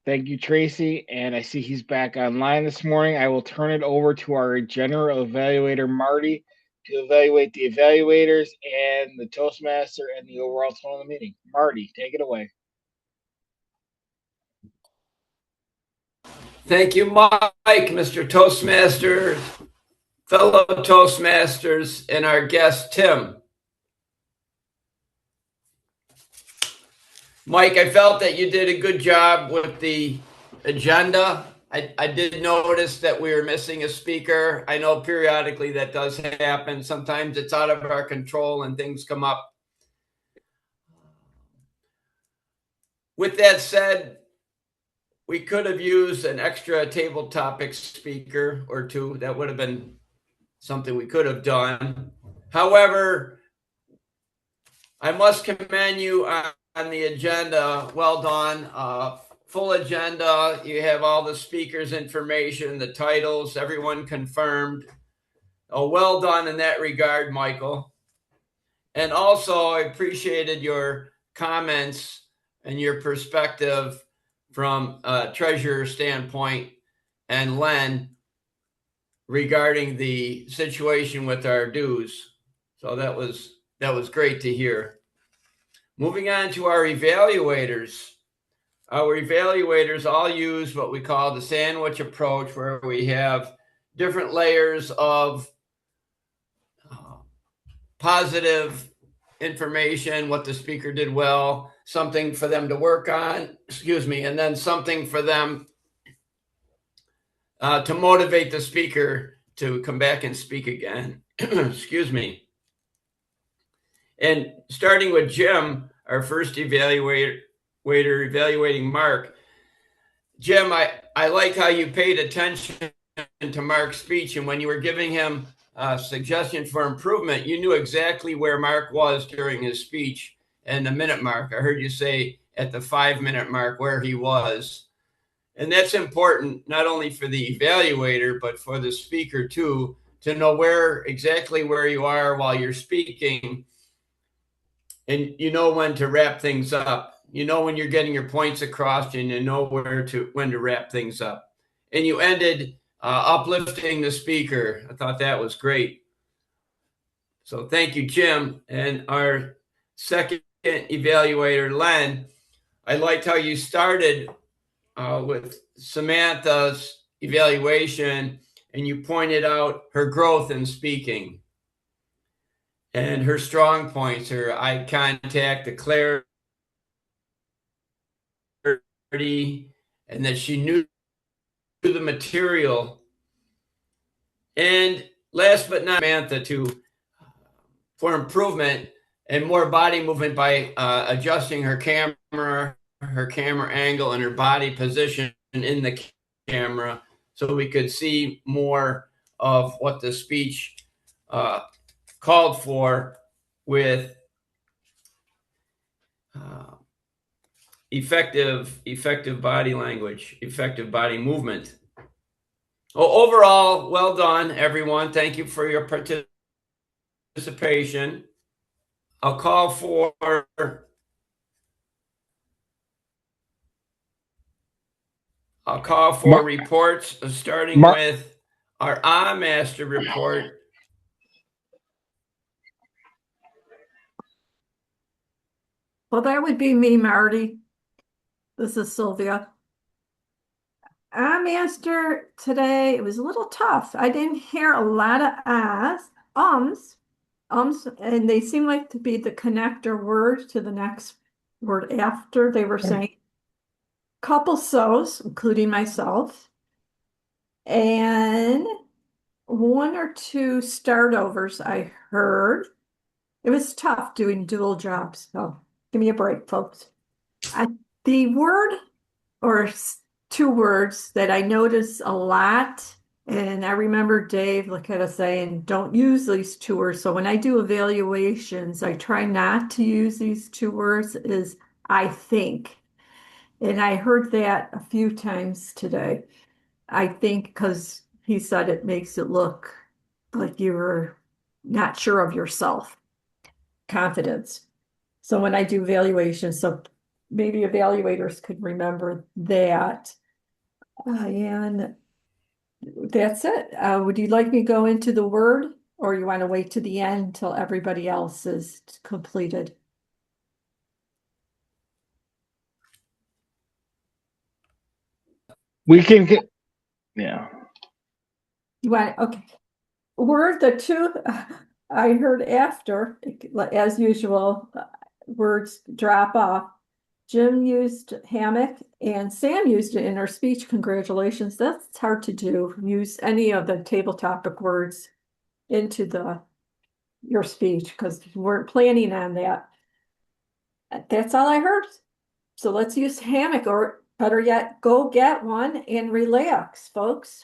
Thank you, Tracy. And I see he's back online this morning. I will turn it over to our general evaluator, Marty, to evaluate the evaluators and the Toastmaster and the overall tone of the meeting. Marty, take it away. Thank you, Mike, Mr. Toastmaster, fellow Toastmasters, and our guest, Tim. Mike, I felt that you did a good job with the agenda. I did notice that we were missing a speaker. I know periodically that does happen. Sometimes it's out of our control and things come up. With that said, we could have used an extra table topic speaker or two. That would have been something we could have done. However, I must commend you on the agenda. Well done. Full agenda. You have all the speakers' information, the titles, everyone confirmed. Oh, well done in that regard, Michael. And also, I appreciated your comments and your perspective from a treasurer standpoint and Len regarding the situation with our dues. So that was great to hear. Moving on to our evaluators. Our evaluators all use what we call the sandwich approach, where we have different layers of positive information, what the speaker did well, something for them to work on, and then something for them to motivate the speaker to come back and speak again. And starting with Jim, our first evaluator evaluating Mark. Jim, I like how you paid attention to Mark's speech, and when you were giving him a suggestion for improvement, you knew exactly where Mark was during his speech and the minute mark. I heard you say at the 5-minute mark where he was. And that's important not only for the evaluator, but for the speaker too, to know exactly where you are while you're speaking. And you know when to wrap things up. You know when you're getting your points across, and you know when to wrap things up. And you ended uplifting the speaker. I thought that was great. So thank you, Jim. And our second evaluator, Len, I liked how you started with Samantha's evaluation, and you pointed out her growth in speaking and her strong points, her eye contact, the clarity, and that she knew the material. And last but not Samantha, for improvement and more body movement by adjusting her camera angle, and her body position in the camera, so we could see more of what the speech called for with effective body language, effective body movement. Well, overall, well done, everyone. Thank you for your participation. I'll call for reports, starting with our master report. Well, that would be me, Marty. This is Sylvia. Master today, it was a little tough. I didn't hear a lot of ums, and they seem like to be the connector word to the next word after they were saying. Couple so's, including myself, and one or two start overs I heard. It was tough doing dual jobs, so give me a break, folks. The word or two words that I notice a lot, and I remember Dave Laketta saying, don't use these two words. So when I do evaluations, I try not to use these two words, is I think. And I heard that a few times today. I think because he said it makes it look like you're not sure of yourself. Confidence. So when I do evaluations, so maybe evaluators could remember that. And that's it. Would you like me to go into the word, or you want to wait to the end until everybody else is completed? We can get, yeah. You want, okay. Word, the two I heard after, as usual, words drop off. Jim used hammock and Sam used it in her speech. Congratulations. That's hard to do. Use any of the table topic words into your speech because we weren't planning on that. That's all I heard. So let's use hammock, or better yet, go get one and relax, folks.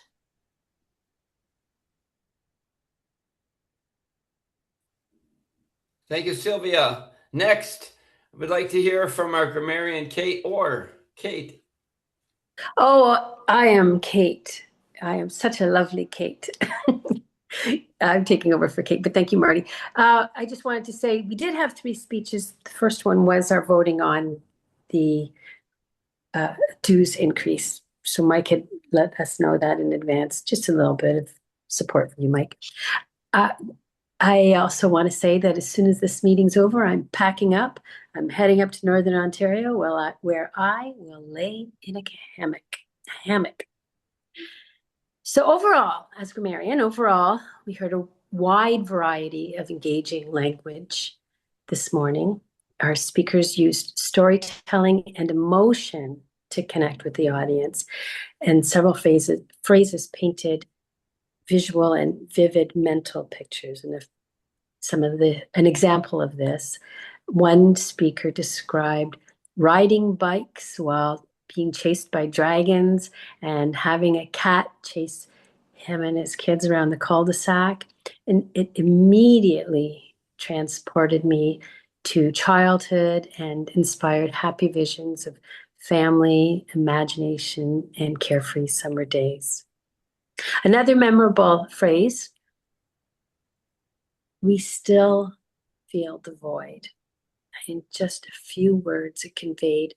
Thank you, Sylvia. Next, I would like to hear from our grammarian, Kate Orr. Kate. Oh, I am Kate. I am such a lovely Kate. I'm taking over for Kate, but thank you, Marty. I just wanted to say we did have 3 speeches. The first one was our voting on the dues increase. So Mike had let us know that in advance. Just a little bit of support from you, Mike. I also want to say that as soon as this meeting's over, I'm packing up. I'm heading up to Northern Ontario, where I will lay in a hammock. So overall, as grammarian, we heard a wide variety of engaging language this morning. Our speakers used storytelling and emotion to connect with the audience, and several phrases painted visual and vivid mental pictures. And an example of this, one speaker described riding bikes while being chased by dragons and having a cat chase him and his kids around the cul-de-sac. And it immediately transported me to childhood and inspired happy visions of family, imagination, and carefree summer days. Another memorable phrase, we still feel the void. In just a few words, it conveyed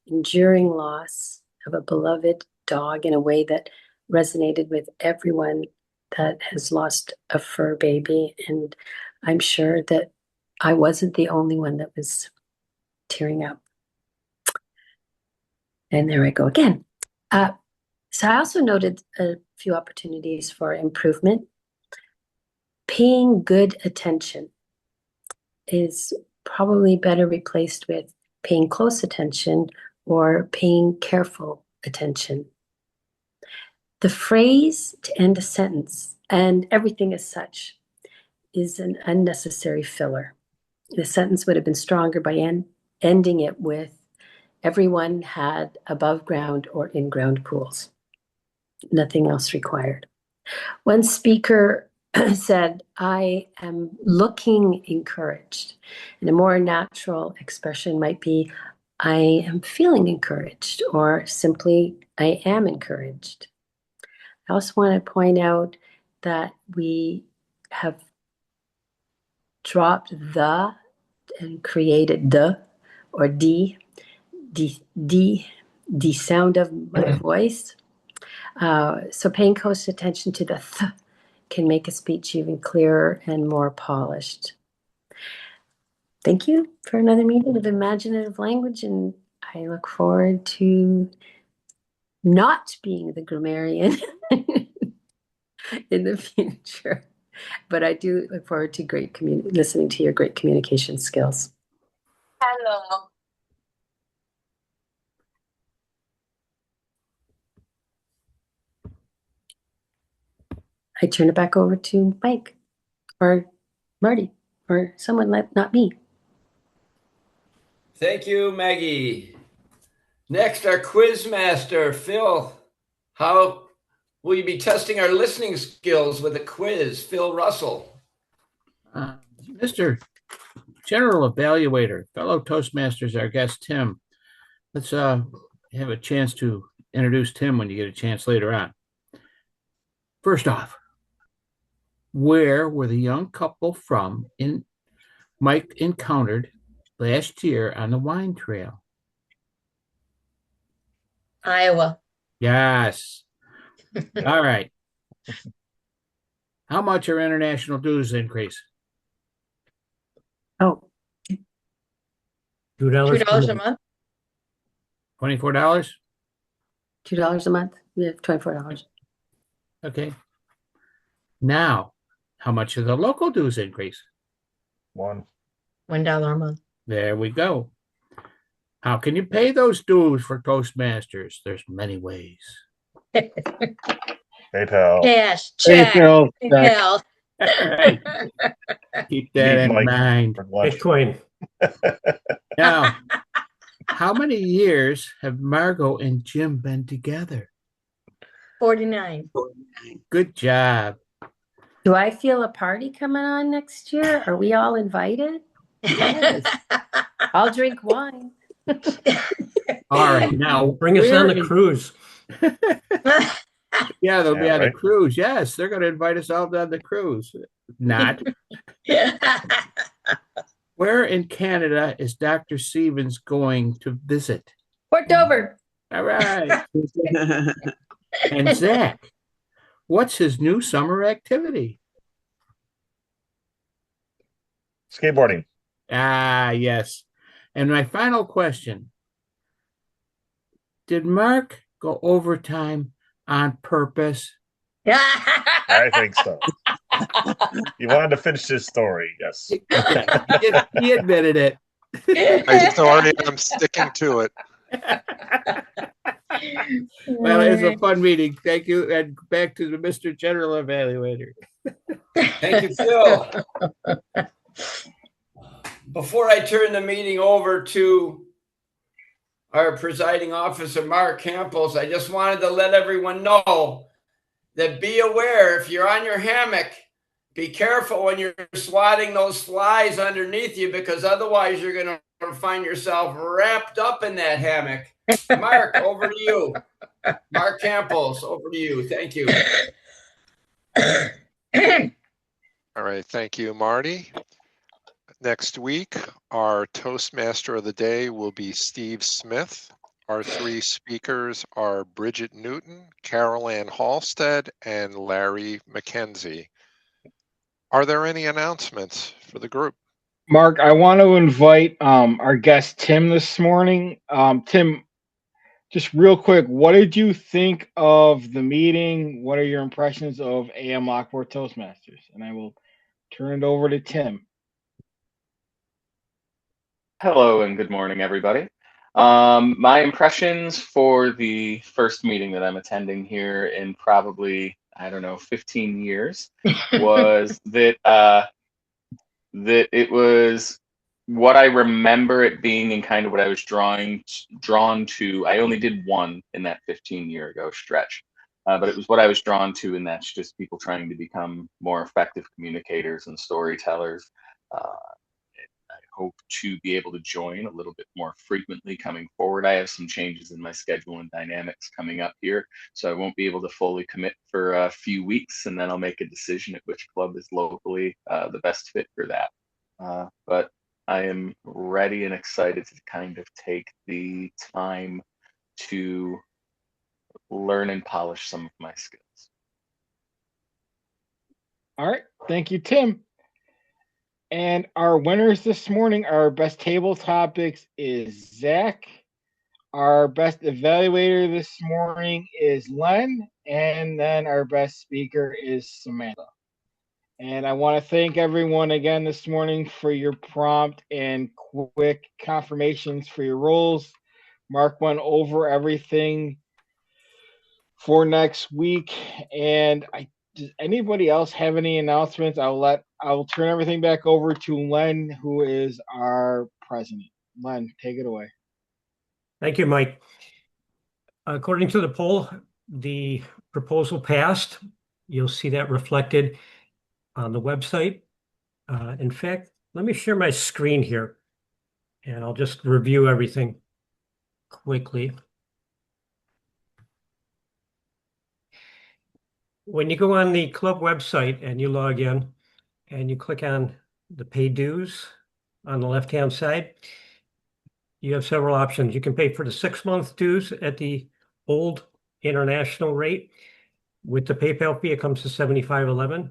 enduring loss of a beloved dog in a way that resonated with everyone that has lost a fur baby. And I'm sure that I wasn't the only one that was tearing up. And there I go again. So I also noted a few opportunities for improvement. Paying good attention is probably better replaced with paying close attention or paying careful attention. The phrase to end a sentence, and everything is such, is an unnecessary filler. The sentence would have been stronger by ending it with, everyone had above ground or in ground pools. Nothing else required. One speaker said, I am looking encouraged. And a more natural expression might be, I am feeling encouraged, or simply, I am encouraged. I also want to point out that we have dropped the and created the or the sound of my voice. So paying close attention to the th can make a speech even clearer and more polished. Thank you for another meeting of imaginative language, and I look forward to not being the grammarian in the future. But I do look forward to listening to your great communication skills. Hello. I turn it back over to Mike or Marty or someone not me. Thank you, Maggie. Next, our quiz master, Phil. How will you be testing our listening skills with a quiz? Phil Russell. Mr. General Evaluator, fellow Toastmasters, our guest, Tim. Let's have a chance to introduce Tim when you get a chance later on. First off, where were the young couple from Mike encountered last year on the wine trail? Iowa. Yes. All right. How much are international dues increase? Oh, $2 a month. $24? $2 a month. We have $24. Okay. Now, how much are the local dues increase? $1 a month. There we go. How can you pay those dues for Toastmasters? There's many ways. PayPal. Cash, check, PayPal. Right. Keep that in mind. Bitcoin. Now, how many years have Margot and Jim been together? 49. Good job. Do I feel a party coming on next year? Are we all invited? Yes. I'll drink wine. All right. Now, bring us on the cruise. Yeah, they'll be on the right. cruise. Yes, they're going to invite us all on the cruise. Not. Where in Canada is Dr. Stevens going to visit? Port Dover. All right. And Zach, what's his new summer activity? Skateboarding. Ah, yes. And my final question. Did Mark go overtime on purpose? I think so. You wanted to finish his story, yes. He admitted it. I'm sorry, I'm sticking to it. Well, it was a fun meeting. Thank you. And back to the Mr. General Evaluator. Thank you, Phil. Before I turn the meeting over to our presiding officer, Mark Campos, I just wanted to let everyone know that be aware if you're on your hammock, be careful when you're swatting those flies underneath you, because otherwise you're going to find yourself wrapped up in that hammock Mark, over to you. Mark Campos, over to you. Thank you. All right, thank you, Marty. Next week, our Toastmaster of the Day will be Steve Smith. Our three speakers are Bridget Newton, Carol Ann Halstead, and Larry McKenzie. Are there any announcements for the group? Mark, I want to invite our guest Tim this morning. Tim, just real quick, what did you think of the meeting? What are your impressions of AM Lockport Toastmasters? And I will turn it over to Tim. Hello and good morning, everybody. My impressions for the first meeting that I'm attending here in probably, I don't know, 15 years was that it was what I remember it being and kind of what I was drawn to. I only did one in that 15-year ago stretch, but it was what I was drawn to, and that's just people trying to become more effective communicators and storytellers. I hope to be able to join a little bit more frequently coming forward. I have some changes in my schedule and dynamics coming up here, so I won't be able to fully commit for a few weeks, and then I'll make a decision at which club is locally the best fit for that. But I am ready and excited to kind of take the time to learn and polish some of my skills. All right, thank you, Tim. And our winners this morning, our best table topics is Zach. Our best evaluator this morning is Len. And then our best speaker is Samantha. And I want to thank everyone again this morning for your prompt and quick confirmations for your roles. Mark went over everything for next week. And does anybody else have any announcements? I will turn everything back over to Len, who is our president. Len, take it away. Thank you, Mike. According to the poll, the proposal passed. You'll see that reflected on the website. In fact, let me share my screen here, and I'll just review everything quickly. When you go on the club website and you log in and you click on the pay dues on the left-hand side, you have several options. You can pay for the 6-month dues at the old international rate. With the PayPal fee, it comes to $75.11.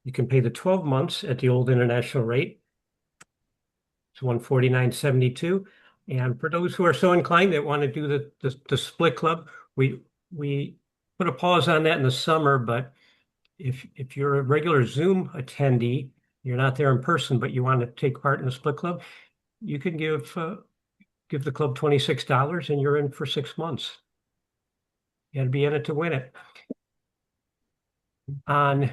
You can pay the 12 months at the old international rate. It's $149.72. And for those who are so inclined that want to do the split club, we put a pause on that in the summer, but if you're a regular Zoom attendee, you're not there in person, but you want to take part in the split club, you can give the club $26 and you're in for 6 months. You got to be in it to win it. On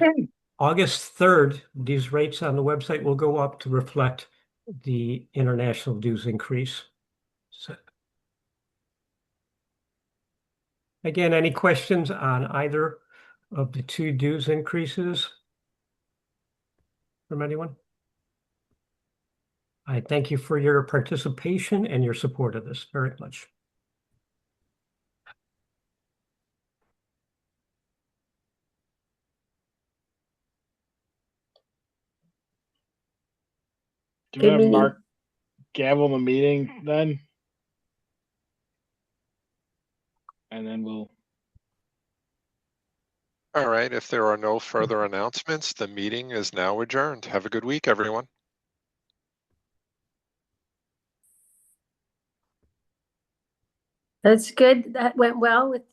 August 3rd, these rates on the website will go up to reflect the international dues increase. So, again, any questions on either of the two dues increases from anyone? I thank you for your participation and your support of this very much. Do we have Mark gavel the meeting then? And then we'll. All right, if there are no further announcements, the meeting is now adjourned. Have a good week, everyone. That's good. That went well with